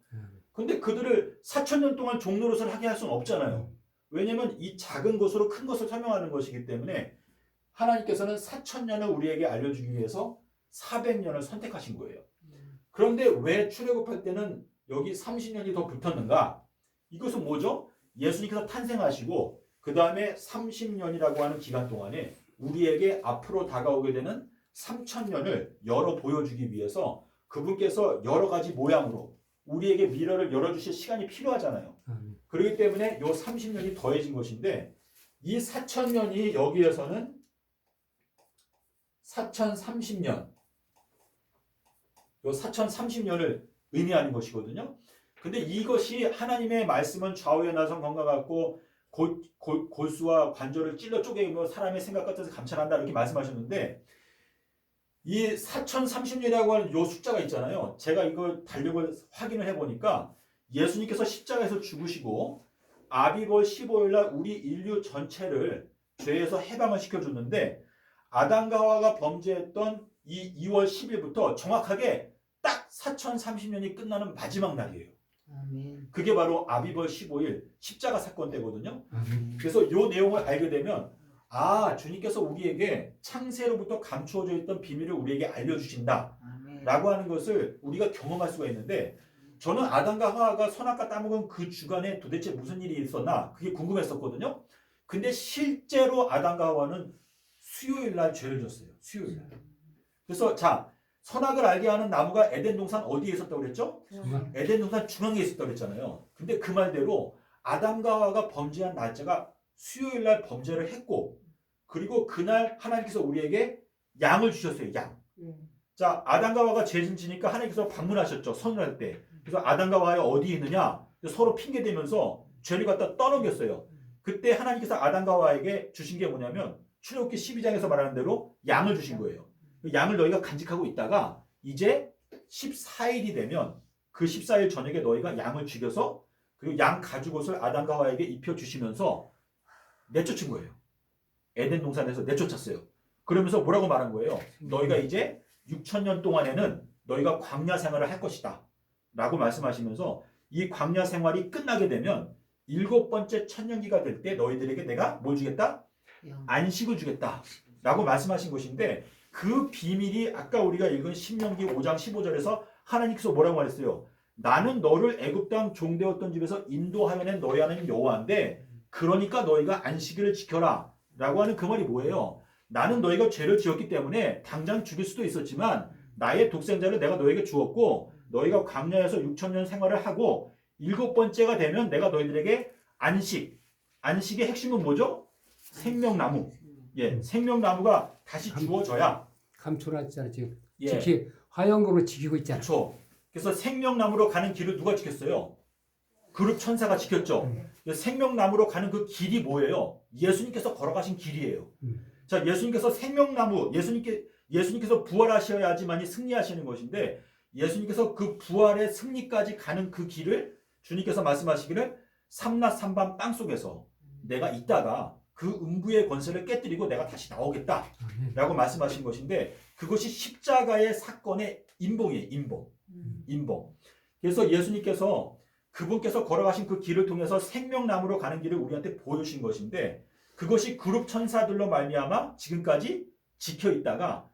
근데 그들을 4천년 동안 종노릇을 하게 할 수는 없잖아요. 왜냐하면 이 작은 것으로 큰 것을 설명하는 것이기 때문에 하나님께서는 4천년을 우리에게 알려주기 위해서 400년을 선택하신 거예요. 그런데 왜 출애굽할 때는 여기 30년이 더 붙었는가? 이것은 뭐죠? 예수님께서 탄생하시고 그 다음에 30년이라고 하는 기간 동안에 우리에게 앞으로 다가오게 되는 3천년을 열어 보여주기 위해서 그분께서 여러 가지 모양으로 우리에게 미래를 열어주실 시간이 필요하잖아요. 그렇기 때문에 이 30년이 더해진 것인데 이 4천년이 여기에서는 4030년 이 4030년을 의미하는 것이거든요. 근데 이것이 하나님의 말씀은 좌우의 나선건과 같고 골수와 관절을 찔러 쪼개며 사람의 생각 같아서 감찰한다 이렇게 말씀하셨는데 이 4030년이라고 하는 이 숫자가 있잖아요. 제가 이걸 달력을 확인을 해보니까 예수님께서 십자가에서 죽으시고 아비벌 15일 날 우리 인류 전체를 죄에서 해방을 시켜줬는데 아담과 하와가 범죄했던 이 2월 10일부터 정확하게 딱 4030년이 끝나는 마지막 날이에요. 그게 바로 아비벌 15일 십자가 사건 때거든요. 그래서 이 내용을 알게 되면 주님께서 우리에게 창세로부터 감추어져 있던 비밀을 우리에게 알려주신다 라고 하는 것을 우리가 경험할 수가 있는데 저는 아담과 하와가 선악과 따먹은 그 주간에 도대체 무슨 일이 있었나 그게 궁금했었거든요. 근데 실제로 아담과 하와는 수요일 날 죄를 졌어요. 수요일 날. 그래서 선악을 알게 하는 나무가 에덴 동산 어디에 있었다고 그랬죠? 에덴 동산 중앙에 있었다고 그랬잖아요. 근데 그 말대로 아담과 하와가 범죄한 날짜가 수요일 날 범죄를 했고 그리고 그날 하나님께서 우리에게 양을 주셨어요. 양. 자, 아담과 하와가 죄를 지니까 하나님께서 방문하셨죠. 선을 때. 그래서 아담과 하와가 어디 있느냐? 서로 핑계대면서 죄를 갖다 떠넘겼어요. 그때 하나님께서 아담과 하와에게 주신 게 뭐냐면 출애굽기 12장에서 말하는 대로 양을 주신 거예요. 그 양을 너희가 간직하고 있다가 이제 14일이 되면 그 14일 저녁에 너희가 양을 죽여서 그리고 양 가죽옷을 아담과 하와에게 입혀주시면서 내쫓은 거예요. 에덴 동산에서 내쫓았어요. 그러면서 뭐라고 말한 거예요? 너희가 이제 6천년 동안에는 너희가 광야 생활을 할 것이다 라고 말씀하시면서 이 광야 생활이 끝나게 되면 7번째 천년기가 될 때 너희들에게 내가 뭘 주겠다? 영. 안식을 주겠다 라고 말씀하신 것인데, 그 비밀이 아까 우리가 읽은 신명기 5장 15절에서 하나님께서 뭐라고 말했어요? 나는 너를 애굽 땅 종되었던 집에서 인도하여 낸 너희 하나님 여호와인데 그러니까 너희가 안식일을 지켜라 라고 하는 그 말이 뭐예요? 나는 너희가 죄를 지었기 때문에 당장 죽일 수도 있었지만 나의 독생자를 내가 너에게 주었고 너희가 광야에서 6,000년 생활을 하고 7번째가 되면 내가 너희들에게 안식의 핵심은 뭐죠? 생명나무. 예, 생명나무가 다시 주어져야. 감춰놨잖아 지금. 예, 화영으로 지키고 있잖아. 그렇죠. 그래서 생명나무로 가는 길을 누가 지켰어요? 그룹 천사가 지켰죠. 생명나무로 가는 그 길이 뭐예요? 예수님께서 걸어가신 길이에요. 자, 예수님께서 생명나무, 예수님께서 부활하셔야지만이 승리하시는 것인데, 예수님께서 그 부활의 승리까지 가는 그 길을 주님께서 말씀하시기를 삼낮 삼밤 땅속에서 내가 있다가 그 음부의 권세를 깨뜨리고 내가 다시 나오겠다 라고 말씀하신 것인데, 그것이 십자가의 사건의 인봉이에요. 인봉. 그래서 예수님께서 그분께서 걸어가신 그 길을 통해서 생명나무로 가는 길을 우리한테 보여주신 것인데, 그것이 그룹 천사들로 말미암아 지금까지 지켜 있다가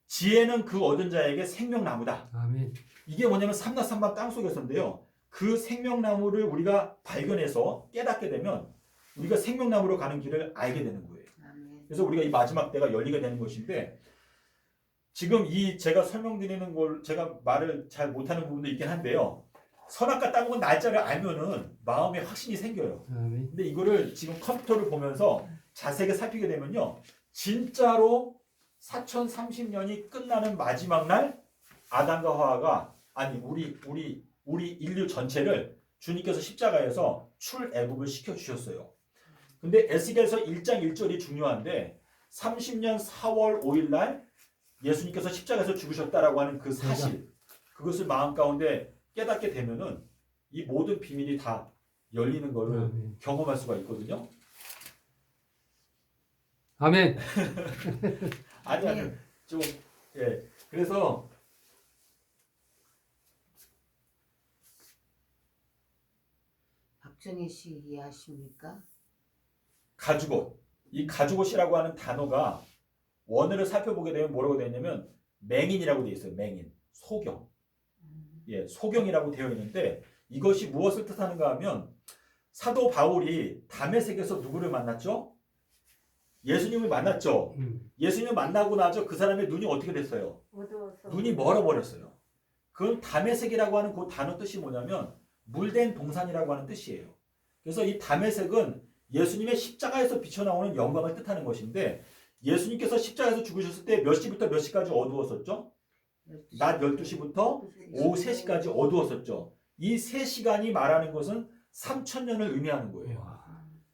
지혜는 그 얻은 자에게 생명나무다. 아멘. 이게 뭐냐면 삼낮 삼밤 땅속에서인데요. 그 생명나무를 우리가 발견해서 깨닫게 되면 우리가 생명나무로 가는 길을 알게 되는 거예요. 그래서 우리가 이 마지막 때가 열리게 되는 것인데, 지금 이 제가 설명드리는 걸 제가 말을 잘 못하는 부분도 있긴 한데요. 선악과 따먹은 날짜를 알면은 마음에 확신이 생겨요. 아멘. 근데 이거를 지금 컴퓨터를 보면서 자세하게 살피게 되면요, 진짜로 4030년이 끝나는 마지막 날 아담과 하와가, 아니 우리 인류 전체를 주님께서 십자가에서 출애굽을 시켜주셨어요. 근데 에스겔서 1장 1절이 중요한데, 30년 4월 5일 날 예수님께서 십자가에서 죽으셨다라고 하는 그 사실, 그것을 마음 가운데 깨닫게 되면은 이 모든 비밀이 다 열리는 것을 경험할 수가 있거든요. 아멘. 아니 좀, 예, 그래서 박정희 씨 이해하십니까? 가죽옷, 이 가죽옷이라고 하는 단어가 원어를 살펴보게 되면 뭐라고 되어 있냐면 맹인이라고 되어 있어요. 맹인, 소경. 예, 소경이라고 되어 있는데, 이것이 무엇을 뜻하는가 하면 사도 바울이 다메섹에서 누구를 만났죠? 예수님을 만났죠. 예수님을 만나고 나서 그 사람의 눈이 어떻게 됐어요? 어두워서 눈이 멀어버렸어요. 그건 다메섹이라고 하는 그 단어 뜻이 뭐냐면 물된 동산이라고 하는 뜻이에요. 그래서 이 다메섹은 예수님의 십자가에서 비쳐나오는 영광을 뜻하는 것인데, 예수님께서 십자가에서 죽으셨을 때 몇 시부터 몇 시까지 어두웠었죠? 낮 12시부터 오후 3시까지 어두웠었죠. 이 3시간이 말하는 것은 3000년을 의미하는 거예요.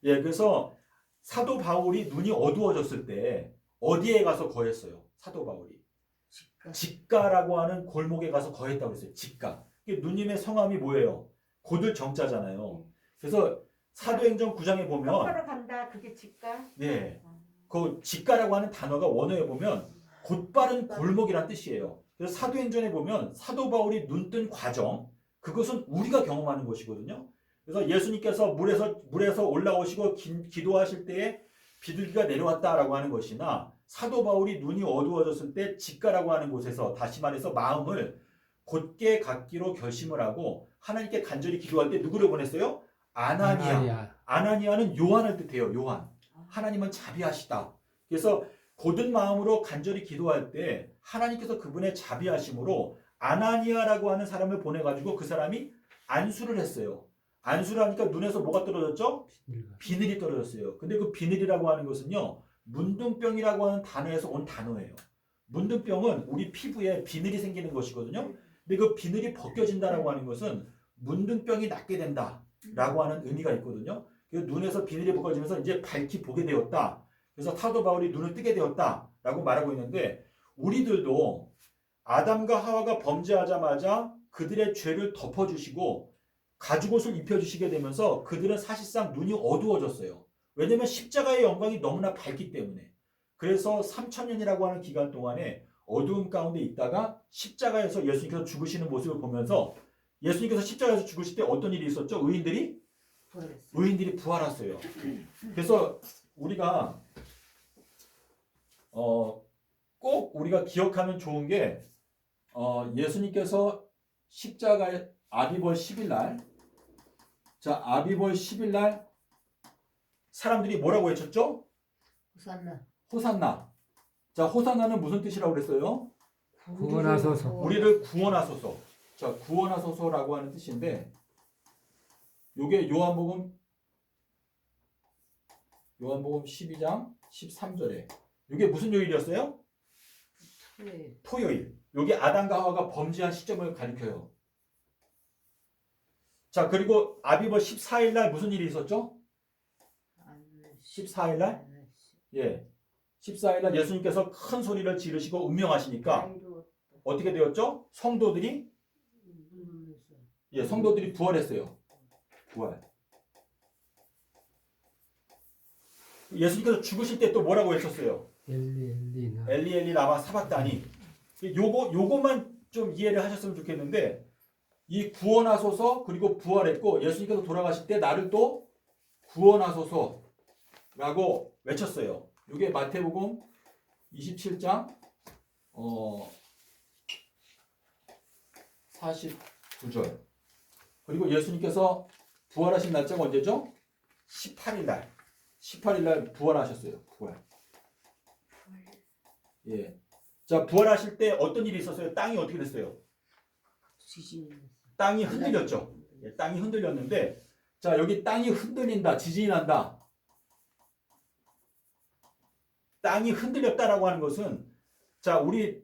예, 그래서 사도 바울이 눈이 어두워졌을 때 어디에 가서 거했어요? 사도 바울이 직가라고 하는 골목에 가서 거했다고 했어요. 직가. 누님의 성함이 뭐예요? 고들 정자잖아요. 그래서 사도행전 9장에 보면 똑바로 간다. 그게 직가? 네, 그 직가라고 하는 단어가 원어에 보면 곧바른 골목이란 뜻이에요. 그래서 사도행전에 보면 사도 바울이 눈뜬 과정, 그것은 우리가 경험하는 것이거든요. 그래서 예수님께서 물에서 올라오시고 기도하실 때에 비둘기가 내려왔다라고 하는 것이나, 사도 바울이 눈이 어두워졌을 때 직가라고 하는 곳에서, 다시 말해서 마음을 곧게 갖기로 결심을 하고 하나님께 간절히 기도할 때 누구를 보냈어요? 아나니아는 요한을 뜻해요. 요한. 하나님은 자비하시다. 그래서 곧은 마음으로 간절히 기도할 때 하나님께서 그분의 자비하심으로 아나니아라고 하는 사람을 보내가지고 그 사람이 안수를 했어요. 안수를 하니까 눈에서 뭐가 떨어졌죠? 비늘이 떨어졌어요. 근데 그 비늘이라고 하는 것은요, 문둥병이라고 하는 단어에서 온 단어예요. 문둥병은 우리 피부에 비늘이 생기는 것이거든요. 근데 그 비늘이 벗겨진다라고 하는 것은 문둥병이 낫게 된다라고 하는 의미가 있거든요. 그래서 눈에서 비늘이 벗겨지면서 이제 밝히 보게 되었다. 그래서 사도 바울이 눈을 뜨게 되었다라고 말하고 있는데, 우리들도 아담과 하와가 범죄하자마자 그들의 죄를 덮어주시고 가죽옷을 입혀주시게 되면서 그들은 사실상 눈이 어두워졌어요. 왜냐하면 십자가의 영광이 너무나 밝기 때문에. 그래서 3000년이라고 하는 기간 동안에 어두움 가운데 있다가 십자가에서 예수님께서 죽으시는 모습을 보면서 예수님께서 십자가에서 죽으실 때 어떤 일이 있었죠? 부활했어요. 의인들이 부활했어요. 그래서 우리가 꼭 우리가 기억하면 좋은 게 예수님께서 십자가에 아비벌 10일 날, 자 아비벌 10일 날 사람들이 뭐라고 외쳤죠? 호산나. 호산나. 자 호산나는 무슨 뜻이라고 그랬어요? 구원하소서. 우리를 구원하소서. 자 구원하소서라고 하는 뜻인데, 요게 요한복음 12장 13절에 요게 무슨 요일이었어요? 네. 토요일. 요게 아담과 하와가 범죄한 시점을 가리켜요. 자 그리고 아비벌 14일 날 무슨 일이 있었죠? 14일 날? 예. 14일 날 예수님께서 큰 소리를 지르시고 운명하시니까 자유로 어떻게 되었죠? 성도들이 부활했어요. 부활. 예수님께서 죽으실 때 또 뭐라고 외쳤어요? 엘리나. 엘리 엘리 라마 사박다니. 요거만 좀 이해를 하셨으면 좋겠는데, 이 구원하소서 그리고 부활했고 예수님께서 돌아가실 때 나를 또 구원하소서라고 외쳤어요. 이게 마태복음 27장 49절. 그리고 예수님께서 부활하신 날짜가 언제죠? 18일 날. 18일 날 부활하셨어요. 부활. 예. 자, 부활하실 때 어떤 일이 있었어요? 땅이 어떻게 됐어요? 지진이 났어요. 땅이 흔들렸죠. 예, 땅이 흔들렸는데, 자, 여기 땅이 흔들린다, 지진이 난다. 땅이 흔들렸다라고 하는 것은, 자, 우리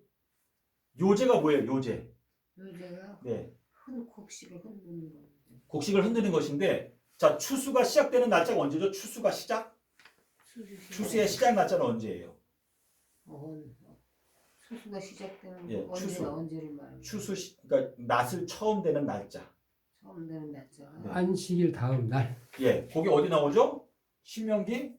요제가 뭐예요? 요제. 요새가 네. 큰 곡식을 흔드는 거예요. 곡식을 흔드는 것인데, 자, 추수가 시작되는 날짜가 언제죠? 추수가 시작? 추수의 시작 날짜는 언제예요? 추수가 시작되는 예, 거 추수. 언제를 말해요? 그러니까 낫을 처음 되는 날짜. 처음 되는 날짜가 네. 안식일 다음 날. 예, 거기 어디 나오죠? 신명기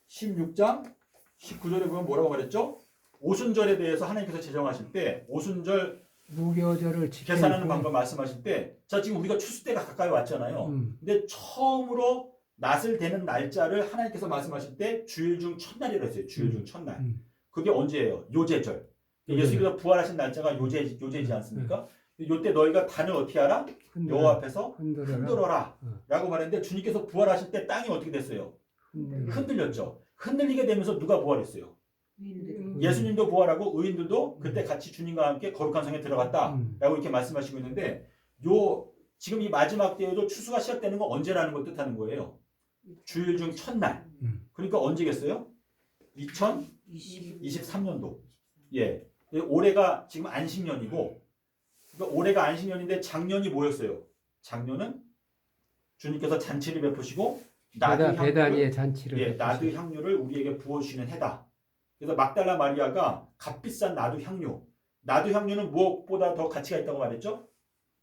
16장 19절에 보면 뭐라고 말했죠? 오순절에 대해서 하나님께서 제정하실 때 오순절 무교절을 지키는 계산하는 방법 말씀하실 때, 자 지금 우리가 추수 때가 가까이 왔잖아요. 근데 처음으로 낫을 되는 날짜를 하나님께서 말씀하실 때 주일 중 첫날이라고 했어요. 주일 중 첫날. 그게 언제예요? 요제절. 예수님께서 부활하신 날짜가 요제지 않습니까? 요때 너희가 단을 어떻게 하라? 여호와 앞에서 흔들어라 라고 말했는데, 주님께서 부활하실 때 땅이 어떻게 됐어요? 흔들렸죠. 흔들리게 되면서 누가 부활했어요? 예수님도 부활하고 의인들도 그때 같이 주님과 함께 거룩한 성에 들어갔다 라고 이렇게 말씀하시고 있는데, 지금 이 마지막 때에도 추수가 시작되는 건 언제라는 걸 뜻하는 거예요. 주일 중 첫날. 그러니까 언제겠어요? 2023년도. 예. 올해가 지금 안식년이고, 그러니까 올해가 안식년인데 작년이 뭐였어요? 작년은 주님께서 잔치를 베푸시고 배단위의 잔치를. 예, 나드 향유를 우리에게 부어주시는 해다. 그래서 막달라 마리아가 값비싼 나드 향유. 나드 향유는 무엇보다 더 가치가 있다고 말했죠?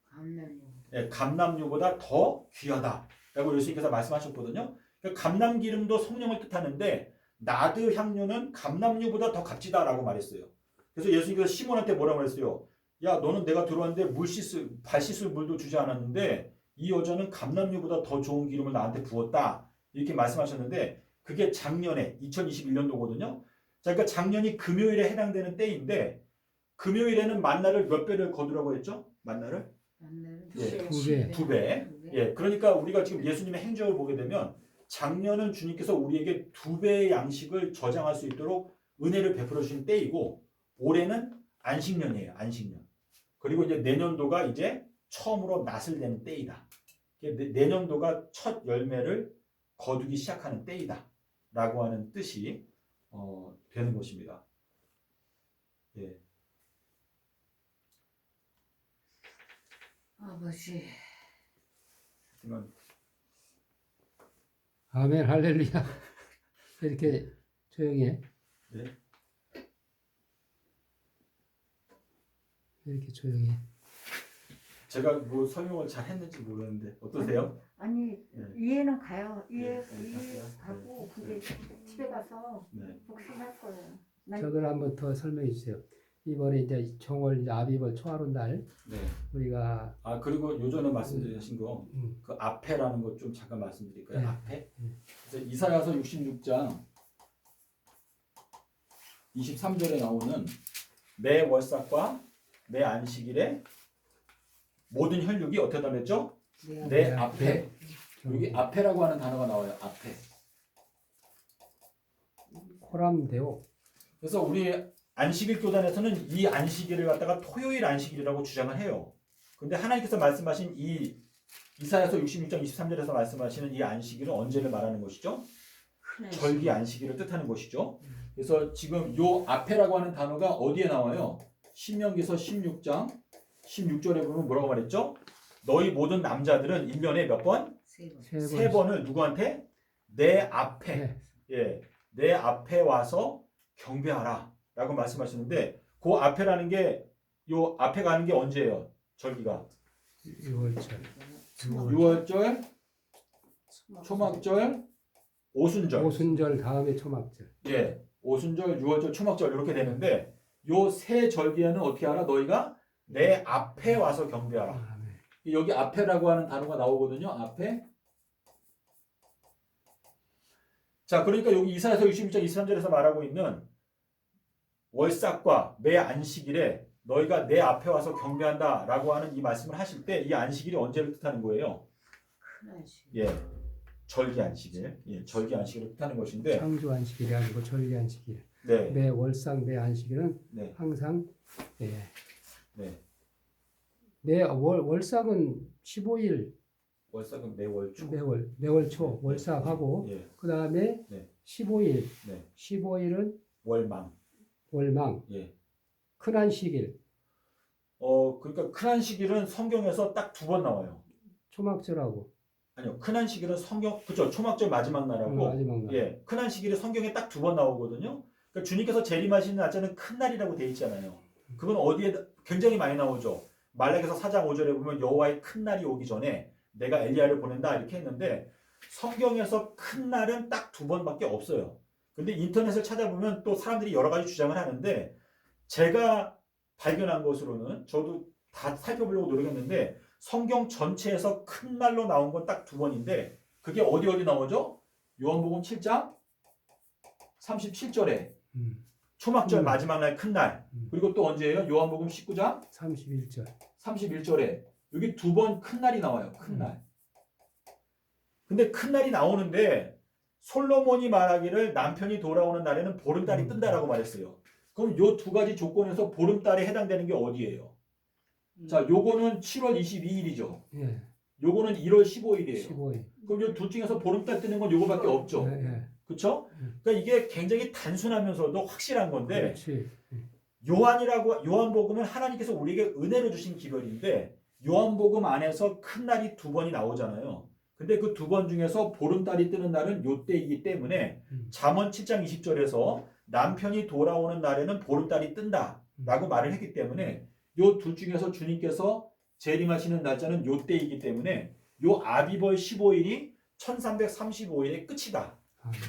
감남요. 예, 감람유보다 더 귀하다라고 예수님께서 말씀하셨거든요. 그러니까 감람기름도 성령을 뜻하는데 나드 향유는 감람유보다 더 값지다라고 말했어요. 그래서 예수님께서 시몬한테 뭐라고 말했어요? 야, 너는 내가 들어왔는데 발 씻을 물도 주지 않았는데 이 여자는 감람유보다 더 좋은 기름을 나한테 부었다. 이렇게 말씀하셨는데, 그게 작년에 2021년도거든요. 자, 그러니까 작년이 금요일에 해당되는 때인데, 금요일에는 만나를 몇 배를 거두라고 했죠? 만나를? 예, 2배. 2배. 예, 그러니까 우리가 지금 예수님의 행적을 보게 되면 작년은 주님께서 우리에게 2배의 양식을 저장할 수 있도록 은혜를 베풀어 주신 때이고, 올해는 안식년이에요. 안식년. 그리고 이제 내년도가 이제 처음으로 낫을 내는 때이다. 내년도가 첫 열매를 거두기 시작하는 때이다 라고 하는 뜻이 되는 것입니다. 예. 아버지. 하지만 아멘 할렐루야. 이렇게 조용히 해. 네. 이렇게 조용히 해. 제가 뭐 설명을 잘 했는지 모르는데 어떠세요? 아니 네. 이해는 가요. 이해 가세요? 가고 네. 그게 집에 가서 네. 복습할 거예요. 저걸 한번 더 설명해 주세요. 이번에 이제 정월 이제 아비벌 초하루 날 네. 우리가 아 그리고 요전에 말씀드리신 거 음, 그 앞에라는 것 좀 잠깐 말씀드릴까요? 네. 앞에. 그래서 이사야서 66장 23절에 나오는 내 월삭과 내 안식일에 모든 혈육이 어떻게 달렸죠? 네. 내 앞에. 여기 음, 앞에라고 하는 단어가 나와요. 앞에. 호람되오. 그래서 우리 안식일 교단에서는 이 안식일을 갖다가 토요일 안식일이라고 주장을 해요. 근데 하나님께서 말씀하신 이 이사야서 66장 23절에서 말씀하시는 이 안식일은 언제를 말하는 것이죠? 큰 절기 안식일을 뜻하는 것이죠. 그래서 지금 요 앞에라고 하는 단어가 어디에 나와요? 신명기서 16장 16절에 보면 뭐라고 말했죠? 너희 모든 남자들은 1년에 몇 번? 세 번. 3번을 누구한테? 내 앞에. 네. 예, 내 앞에 와서 경배하라 라고 말씀하시는데 그 앞에라는 게 요 앞에 가는 게 언제예요? 절기가 6월절. 6월절, 초막절, 오순절. 오순절 다음에 초막절. 예, 오순절, 6월절, 초막절 이렇게 되는데 요 세 절기에는 어떻게 하라? 너희가 내 앞에 와서 경배하라. 아, 네. 여기 앞에라고 하는 단어가 나오거든요. 앞에. 자, 그러니까 여기 이사야서 66장 23절에서 말하고 있는 월삭과 매 안식일에 너희가 내 앞에 와서 경배한다라고 하는 이 말씀을 하실 때 이 안식일이 언제를 뜻하는 거예요? 큰 안식. 예, 절기 안식일. 예, 절기 안식일을 뜻하는 것인데, 창조 안식일이 아니고 절기 안식일. 네, 매 월상 매 안식일은 네, 항상 예. 네. 매 월상은 15일 월삭은 매월초. 매월초 월삭하고 예, 그 다음에 네. 15일 네. 15일은 월망. 월망 예. 큰 안식일 그러니까 큰 안식일은 성경에서 딱 두 번 나와요. 초막절하고 아니요, 큰 안식일은 성경, 그죠? 초막절 마지막 날하고, 마지막 날. 예, 큰 안식일이 성경에 딱 두 번 나오거든요. 그러니까 주님께서 재림하시는 날짜는 큰 날이라고 돼 있잖아요. 그건 어디에 굉장히 많이 나오죠. 말라기서 4장 5절에 보면 여호와의 큰 날이 오기 전에 내가 엘리야를 보낸다 이렇게 했는데 성경에서 큰 날은 딱 두 번밖에 없어요. 근데 인터넷을 찾아보면 또 사람들이 여러 가지 주장을 하는데 제가 발견한 것으로는 저도 다 살펴보려고 노력했는데 성경 전체에서 큰 날로 나온 건 딱 두 번인데 그게 어디 나오죠? 요한복음 7장 37절에 초막절 마지막 날 큰 날. 그리고 또 언제예요? 요한복음 19장 31절 31절에 여기 두 번 큰 날이 나와요. 큰 날. 근데 큰 날이 나오는데 솔로몬이 말하기를 남편이 돌아오는 날에는 보름달이 뜬다라고 말했어요. 그럼 요 두 가지 조건에서 보름달에 해당되는 게 어디예요? 자, 요거는 7월 22일이죠. 예. 요거는 1월 15일이에요. 15일 그럼 요 둘 중에서 보름달 뜨는 건 요거밖에 없죠. 예, 예. 그렇죠? 그러니까 이게 굉장히 단순하면서도 확실한 건데 그렇지 요한복음은 하나님께서 우리에게 은혜로 주신 기별인데 요한복음 안에서 큰 날이 두 번이 나오잖아요. 근데 그 두 번 중에서 보름달이 뜨는 날은 요때이기 때문에 잠언 7장 20절에서 남편이 돌아오는 날에는 보름달이 뜬다라고 말을 했기 때문에 요 둘 중에서 주님께서 재림하시는 날짜는 요때이기 때문에 요 아비벌 15일이 1335일의 끝이다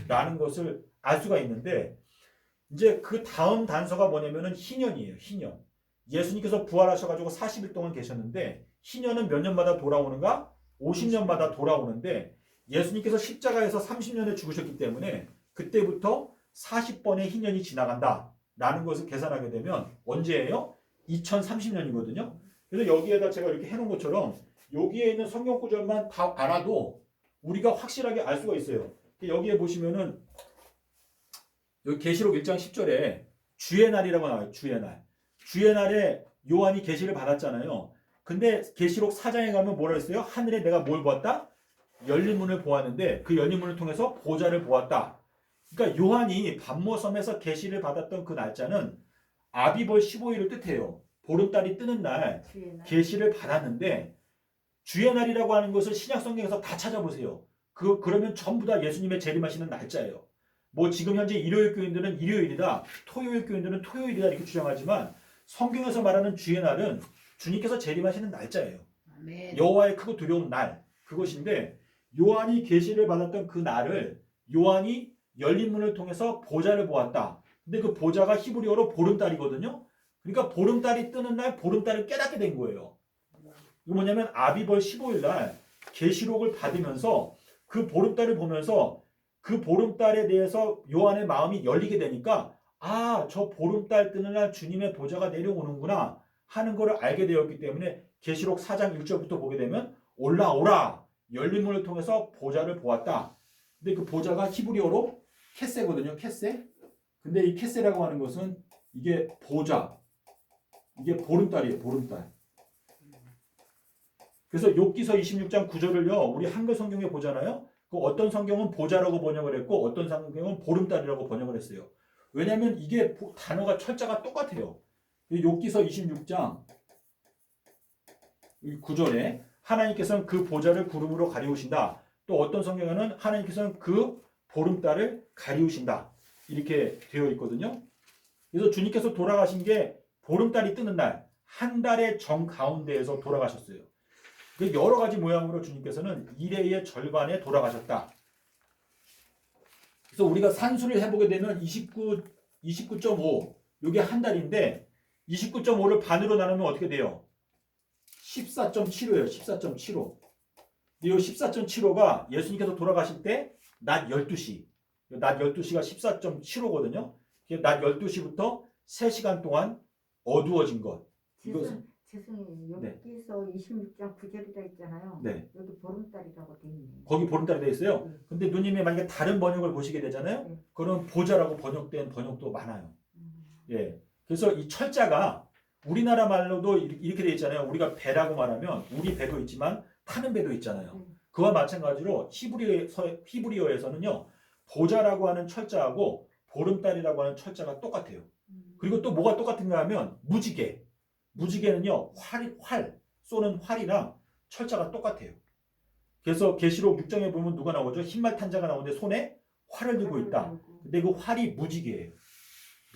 라는 것을 알 수가 있는데 이제 그 다음 단서가 뭐냐면은 희년이에요. 희년. 예수님께서 부활하셔가지고 40일 동안 계셨는데 희년은 몇 년마다 돌아오는가? 50년마다 돌아오는데 예수님께서 십자가에서 30년에 죽으셨기 때문에 그때부터 40번의 희년이 지나간다 라는 것을 계산하게 되면 언제예요? 2030년이거든요. 그래서 여기에다 제가 이렇게 해놓은 것처럼 여기에 있는 성경 구절만 다 알아도 우리가 확실하게 알 수가 있어요. 여기에 보시면은 여기 계시록 1장 10절에 주의 날이라고 나와요. 주의 날. 주의 날에 요한이 계시를 받았잖아요. 근데 계시록 4장에 가면 뭐라 했어요? 하늘에 내가 뭘 보았다? 열린 문을 보았는데 그 열린 문을 통해서 보좌를 보았다. 그러니까 요한이 반모섬에서 계시를 받았던 그 날짜는 아비벌 15일을 뜻해요. 보름달이 뜨는 날 계시를 받았는데 주의 날이라고 하는 것을 신약 성경에서 다 찾아보세요. 그러면 전부 다 예수님의 재림하시는 날짜예요. 뭐 지금 현재 일요일 교인들은 일요일이다, 토요일 교인들은 토요일이다 이렇게 주장하지만 성경에서 말하는 주의 날은 주님께서 재림하시는 날짜예요. 아멘. 여호와의 크고 두려운 날 그것인데 요한이 계시를 받았던 그 날을 요한이 열린 문을 통해서 보좌를 보았다. 근데 그 보좌가 히브리어로 보름달이거든요. 그러니까 보름달이 뜨는 날 보름달을 깨닫게 된 거예요. 이거 뭐냐면 아비벌 15일 날 계시록을 받으면서 그 보름달을 보면서 그 보름달에 대해서 요한의 마음이 열리게 되니까 아, 저 보름달 뜨는 날 주님의 보좌가 내려오는구나 하는 것을 알게 되었기 때문에 계시록 4장 1절부터 보게 되면 올라오라 열린 문을 통해서 보좌를 보았다. 근데 그 보좌가 히브리어로 캐세거든요. 캐세. 근데 이 캐세라고 하는 것은 이게 보좌. 이게 보름달이에요. 보름달. 그래서 욥기서 26장 9절을요. 우리 한글 성경에 보잖아요. 그 어떤 성경은 보좌라고 번역을 했고 어떤 성경은 보름달이라고 번역을 했어요. 왜냐하면 이게 단어가 철자가 똑같아요. 욥기서 26장 9절에 하나님께서는 그 보좌를 구름으로 가리우신다. 또 어떤 성경에는 하나님께서는 그 보름달을 가리우신다. 이렇게 되어 있거든요. 그래서 주님께서 돌아가신 게 보름달이 뜨는 날, 한 달의 정 가운데에서 돌아가셨어요. 여러 가지 모양으로 주님께서는 일회의 절반에 돌아가셨다. 그래서 우리가 산수를 해보게 되면 29.5, 이게 한 달인데 29.5를 반으로 나누면 어떻게 돼요? 14.75예요. 14.75. 이 14.75가 예수님께서 돌아가실 때 낮 12시. 낮 12시가 14.75거든요. 낮 12시부터 3시간 동안 어두워진 것. 죄송해요. 네. 여기서 26장 9절이라 있잖아요. 네. 여기 보름달이라고 돼 있네요. 거기 보름달이 되어 있어요. 네. 근데 누님이 만약에 다른 번역을 보시게 되잖아요. 네. 그럼 보좌라고 번역된 번역도 많아요. 음. 예. 그래서 이 철자가 우리나라 말로도 이렇게 되어 있잖아요. 우리가 배라고 말하면 우리 배도 있지만 타는 배도 있잖아요. 그와 마찬가지로 히브리어에서는요. 보좌라고 하는 철자하고 보름달이라고 하는 철자가 똑같아요. 그리고 또 뭐가 똑같은가 하면 무지개. 무지개는요. 활 쏘는 활이랑 철자가 똑같아요. 그래서 계시록 6장에 보면 누가 나오죠? 흰말 탄 자가 나오는데 손에 활을 들고 있다. 근데 그 활이 무지개예요.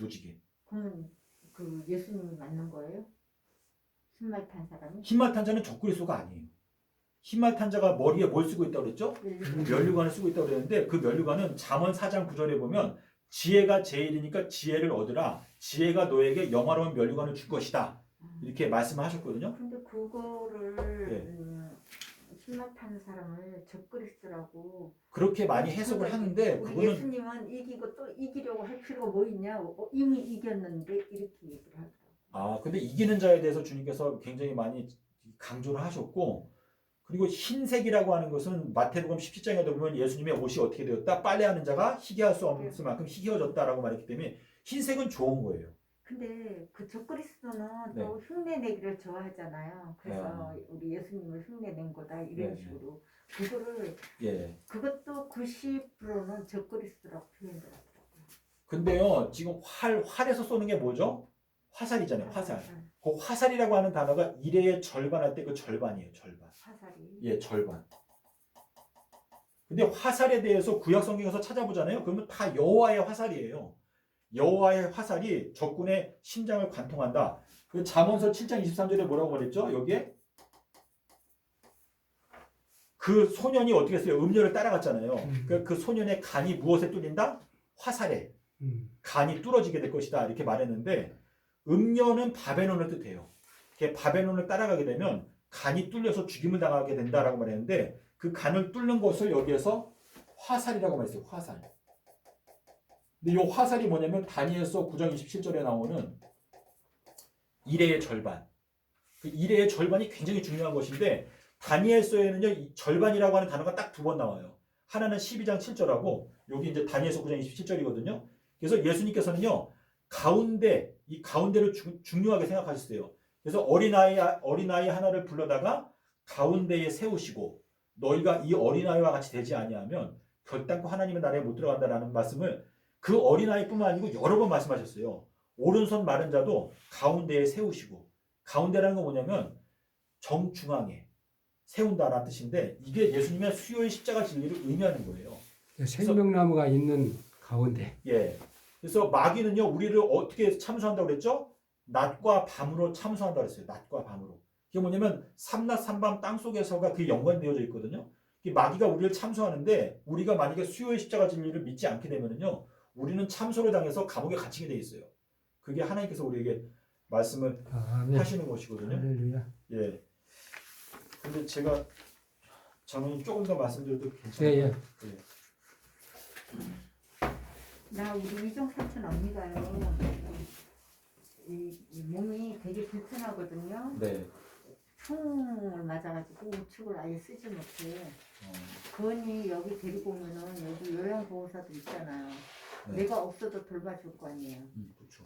무지개. 그러면 그 예수님이 맞는 거예요? 흰말 탄 사람이? 흰말 탄 자는 적그리스도가 아니에요. 흰말 탄 자가 머리에 뭘 쓰고 있다고 그랬죠? 면류관을 쓰고 있다고 그랬는데 그 면류관은 잠언 4장 9절에 보면 지혜가 제일이니까 지혜를 얻으라. 지혜가 너에게 영화로운 면류관을 줄 것이다. 이렇게 말씀을 하셨거든요. 근데 그거를 네. 흰말 타는 사람을 적그리스도라고 그렇게 많이 해석을 하는데 우리 그거는 예수님은 이기고 또 이기려고 할 필요가 뭐 있냐? 이미 이겼는데 이렇게 얘기를 하더라고요. 근데 이기는 자에 대해서 주님께서 굉장히 많이 강조를 하셨고 그리고 흰색이라고 하는 것은 마태복음 17장에 보면 예수님의 옷이 어떻게 되었다? 빨래하는 자가 희귀할 수 없을 만큼 희귀해졌다라고 말했기 때문에 흰색은 좋은 거예요. 근데 그 적그리스도는 네. 또 흉내내기를 좋아하잖아요. 그래서 우리 예수님을 흉내낸 거다 이런 네. 식으로 그거를 예. 그것도 90%는 적그리스도라고 표현을 하더라고요. 근데요, 지금 활에서 쏘는 게 뭐죠? 화살이잖아요, 화살. 그 화살이라고 하는 단어가 일의 절반 할 때 그 절반이에요, 절반. 화살이. 예, 절반. 근데 화살에 대해서 구약 성경에서 찾아보잖아요. 그러면 다 여호와의 화살이에요. 여호와의 화살이 적군의 심장을 관통한다. 그 잠언서 7장 23절에 뭐라고 말했죠? 여기에 그 소년이 어떻게 했어요? 음녀를 따라갔잖아요. 그 소년의 간이 무엇에 뚫린다? 화살에. 간이 뚫어지게 될 것이다. 이렇게 말했는데 음녀는 바벨론을 뜻해요. 바벨론을 따라가게 되면 간이 뚫려서 죽임을 당하게 된다라고 말했는데 그 간을 뚫는 것을 여기에서 화살이라고 말했어요. 화살. 근데 이 화살이 뭐냐면 다니엘서 9장 27절에 나오는 일의 절반. 그 일의 절반이 굉장히 중요한 것인데 다니엘서에는요, 이 절반이라고 하는 단어가 딱 두 번 나와요. 하나는 12장 7절하고 여기 이제 다니엘서 9장 27절이거든요. 그래서 예수님께서는요, 이 가운데를 중요하게 생각하셨어요. 그래서 어린아이 하나를 불러다가 가운데에 세우시고 너희가 이 어린아이와 같이 되지 아니하면 결단코 하나님의 나라에 못 들어간다라는 말씀을 그 어린아이뿐만 아니고 여러 번 말씀하셨어요. 오른손 마른 자도 가운데에 세우시고 가운데라는 건 뭐냐면 정중앙에 세운다라는 뜻인데 이게 예수님의 수요의 십자가 진리를 의미하는 거예요. 생명나무가 있는 가운데. 예. 그래서 마귀는요, 우리를 어떻게 참수한다고 그랬죠? 낮과 밤으로 참수한다고 그랬어요. 낮과 밤으로. 그게 뭐냐면 삼낮 삼밤 땅속에서가 그게 연관되어져 있거든요. 마귀가 우리를 참수하는데 우리가 만약에 수요의 십자가 진리를 믿지 않게 되면은요, 우리는 참소를 당해서 감옥에 갇히게 돼 있어요. 그게 하나님께서 우리에게 말씀을 아멘. 하시는 것이거든요. 할렐루야. 예. 근데 제가 장로님 조금 더 말씀드려도 괜찮아요? 예, 예. 예. 나 우리 이종 삼촌 언니가요. 이 몸이 되게 불편하거든요. 네. 총을 맞아가지고 우측을 아예 쓰지 못해. 어, 그 언니 여기 데리고 오면은 여기 요양보호사도 있잖아요. 네. 내가 없어도 돌봐줄 거 아니에요. 그렇죠.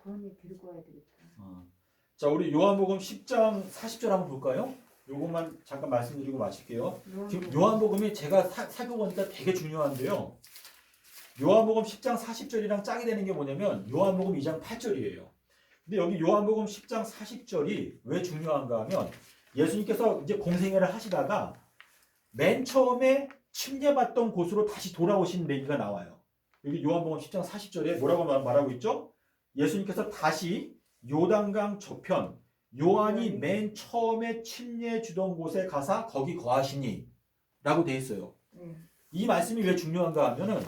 그 언니 데리고 와야 되겠다. 자, 우리 요한복음 10장 40절 한번 볼까요? 요것만 잠깐 말씀드리고 마칠게요. 지금 요한복음이 제가 살펴보니까 되게 중요한데요. 요한복음 10장 40절이랑 짝이 되는 게 뭐냐면 요한복음 2장 8절이에요. 근데 여기 요한복음 10장 40절이 왜 중요한가 하면 예수님께서 이제 공생애를 하시다가 맨 처음에 침례받던 곳으로 다시 돌아오신 얘기가 나와요. 여기 요한복음 10장 40절에 뭐라고 말하고 있죠? 예수님께서 다시 요단강 저편 요한이 맨 처음에 침례 주던 곳에 가사 거기 거하시니 라고 돼 있어요. 이 말씀이 왜 중요한가 하면은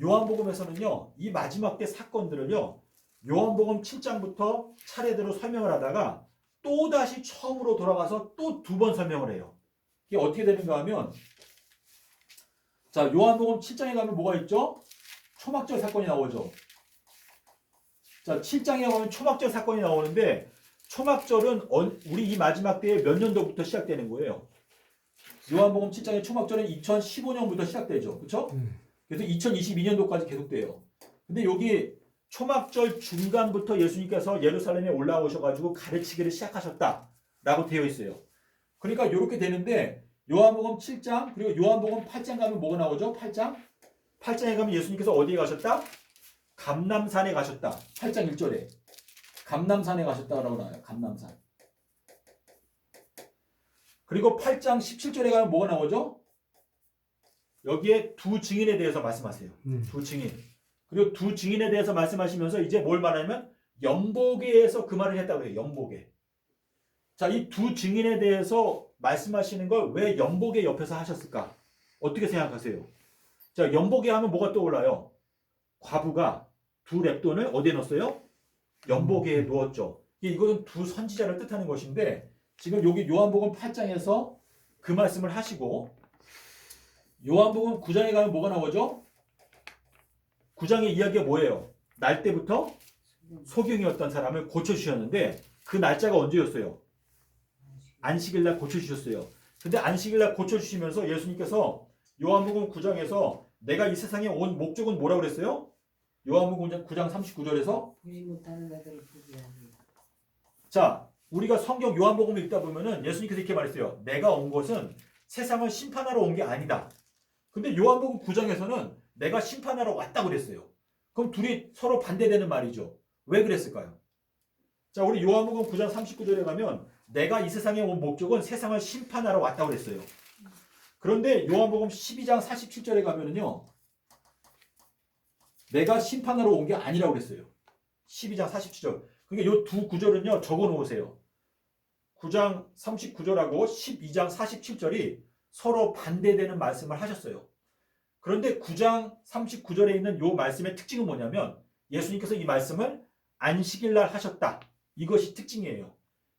요한복음에서는요 이 마지막 때 사건들을요 요한복음 7장부터 차례대로 설명을 하다가 또다시 처음으로 돌아가서 또 두 번 설명을 해요. 이게 어떻게 되는가 하면 자 요한복음 7장에 가면 뭐가 있죠? 초막절 사건이 나오죠. 자 7장에 가면 초막절 사건이 나오는데 초막절은 우리 이 마지막 때에 몇 년도부터 시작되는 거예요? 요한복음 7장의 초막절은 2015년부터 시작되죠. 그렇죠? 그래서 2022년도까지 계속돼요. 근데 여기 초막절 중간부터 예수님께서 예루살렘에 올라오셔가지고 가르치기를 시작하셨다라고 되어 있어요. 그러니까 이렇게 되는데 요한복음 7장 그리고 요한복음 8장 가면 뭐가 나오죠? 8장에 가면 예수님께서 어디에 가셨다? 감람산에 가셨다. 8장 1절에 감람산에 가셨다라고 나와요. 감람산. 그리고 8장 17절에 가면 뭐가 나오죠? 여기에 두 증인에 대해서 말씀하세요. 두 증인. 그리고 두 증인에 대해서 말씀하시면서 이제 뭘 말하냐면 연복에서 그 말을 했다고 해요. 연복에. 자, 이 두 증인에 대해서 말씀하시는 걸 왜 연복의 옆에서 하셨을까? 어떻게 생각하세요? 자, 연복에 하면 뭐가 떠올라요? 과부가 두 렙돈을 어디에 넣었어요? 연복에 누웠죠. 이거는 두 선지자를 뜻하는 것인데 지금 여기 요한복음 8장에서 그 말씀을 하시고 요한복음 9장에 가면 뭐가 나오죠? 9장의 이야기가 뭐예요? 날 때부터 소경이었던 사람을 고쳐주셨는데 그 날짜가 언제였어요? 안식일날 고쳐주셨어요. 근데 안식일날 고쳐주시면서 예수님께서 요한복음 9장에서 내가 이 세상에 온 목적은 뭐라고 그랬어요? 요한복음 9장 39절에서 보지 못하는 자들을 보게 하리. 자, 우리가 성경 요한복음을 읽다 보면은 예수님께서 이렇게 말했어요. 내가 온 것은 세상을 심판하러 온 게 아니다. 근데 요한복음 9장에서는 내가 심판하러 왔다고 그랬어요. 그럼 둘이 서로 반대되는 말이죠. 왜 그랬을까요? 자, 우리 요한복음 9장 39절에 가면 내가 이 세상에 온 목적은 세상을 심판하러 왔다고 그랬어요. 그런데 요한복음 12장 47절에 가면은요. 내가 심판하러 온 게 아니라고 그랬어요. 12장 47절. 그러니까 이 두 구절은요. 적어 놓으세요. 9장 39절하고 12장 47절이 서로 반대되는 말씀을 하셨어요. 그런데 9장 39절에 있는 이 말씀의 특징은 뭐냐면 예수님께서 이 말씀을 안식일날 하셨다. 이것이 특징이에요.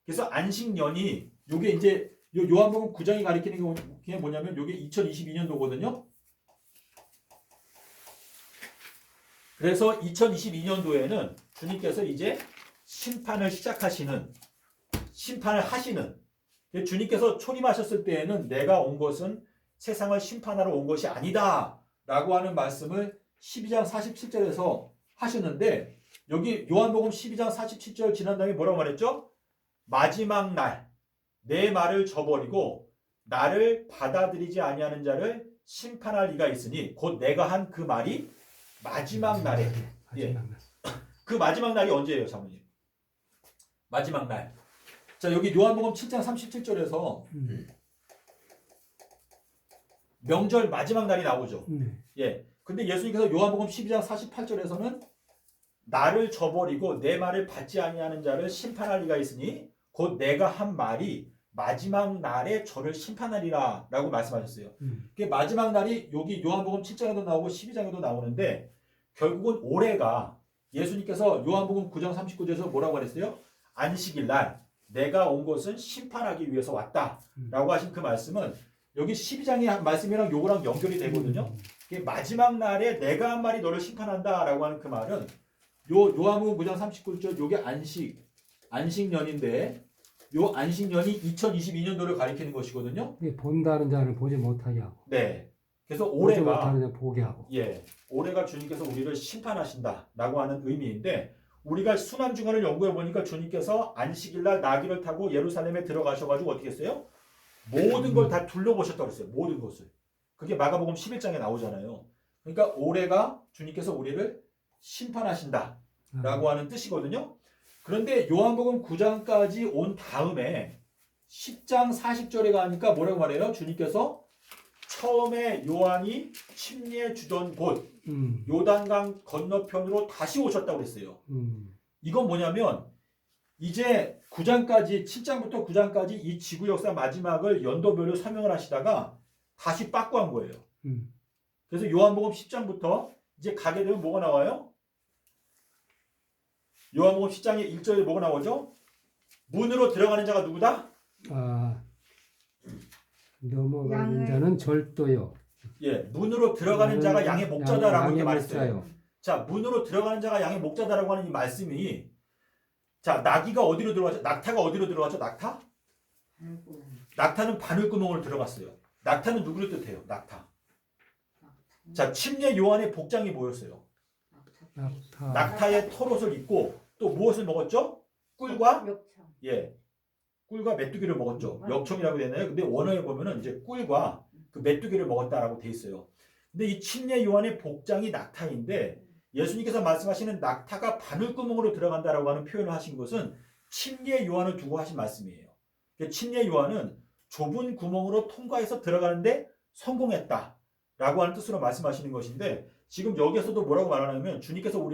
그래서 안식년이 이게 이제 요한복음 9장이 가리키는 게 뭐냐면 이게 2022년도거든요. 그래서 2022년도에는 주님께서 이제 심판을 하시는 주님께서 초림하셨을 때에는 내가 온 것은 세상을 심판하러 온 것이 아니다 라고 하는 말씀을 12장 47절에서 하셨는데 여기 요한복음 12장 47절 지난 다음에 뭐라고 말했죠? 마지막 날 내 말을 저버리고 나를 받아들이지 아니하는 자를 심판할 이가 있으니 곧 내가 한 그 말이 마지막 날에 그 마지막 날이 언제예요, 장모님? 마지막 날. 자, 여기 요한복음 7장 37절에서 명절 마지막 날이 나오죠. 예. 근데 예수님께서 요한복음 12장 48절에서는 나를 저버리고 내 말을 받지 아니하는 자를 심판할 리가 있으니 곧 내가 한 말이 마지막 날에 저를 심판하리라 라고 말씀하셨어요. 그 마지막 날이 여기 요한복음 7장에도 나오고 12장에도 나오는데 결국은 올해가 예수님께서 요한복음 9장 39절에서 뭐라고 그랬어요? 안식일 날 내가 온 것은 심판하기 위해서 왔다라고 하신 그 말씀은 여기 12장의 말씀이랑 요거랑 연결이 되거든요. 이게 마지막 날에 내가 한 말이 너를 심판한다라고 하는 그 말은 요한복음 9장 39절 요게 안식년인데 요 안식년이 2022년도를 가리키는 것이거든요. 이게 본다는 자는 보지 못하게 하고 네. 그래서 보지 올해가 못하는 자는 보게 하고 올해가 주님께서 우리를 심판하신다라고 하는 의미인데 우리가 수남중간을 연구해 보니까 주님께서 안식일날 나귀를 타고 예루살렘에 들어가셔가지고 어떻게 했어요? 모든 걸 다 둘러보셨다고 했어요. 모든 것을. 그게 마가복음 11장에 나오잖아요. 그러니까 올해가 주님께서 우리를 심판하신다라고 하는 뜻이거든요. 그런데 요한복음 9장까지 온 다음에 10장 40절에 가니까 뭐라고 말해요? 주님께서 처음에 요한이 침례 주던 곳 요단강 건너편으로 다시 오셨다고 그랬어요. 이건 뭐냐면 이제 9장까지 7장부터 9장까지 이 지구 역사 마지막을 연도별로 설명을 하시다가 다시 빠꾸한 거예요. 그래서 요한복음 10장부터 이제 가게 되면 뭐가 나와요? 요한복음 10장의 1절에 뭐가 나오죠? 문으로 들어가는 자가 누구다? 넘어가는 자는 절도요. 문으로 들어가는 자가 양의 목자다라고 이렇게 말했어요. 목자요. 자, 문으로 들어가는 자가 양의 목자다라고 하는 이 말씀이 자, 나귀가 어디로 들어가죠? 낙타가 어디로 들어가죠? 낙타? 아이고, 낙타는 바늘구멍으로 들어갔어요. 낙타는 누구를 뜻해요? 낙타. 자, 침례 요한의 복장이 뭐였어요? 낙타. 낙타의 털옷을 입고 또 무엇을 먹었죠? 꿀과 역청. 꿀과 메뚜기를 먹었죠. 역청이라고 되나요? 근데 원어에 보면은 이제 꿀과 그 메뚜기를 먹었다라고 돼 있어요. 근데 이 침례 요한의 복장이 낙타인데 예수님께서 말씀하시는 낙타가 바늘구멍으로 들어간다라고 하는 표현을 하신 것은 침례 요한을 두고 하신 말씀이에요. 침례 요한은 좁은 구멍으로 통과해서 들어가는데 성공했다라고 하는 뜻으로 말씀하시는 것인데 지금 여기에서도 뭐라고 말하냐면 주님께서 우리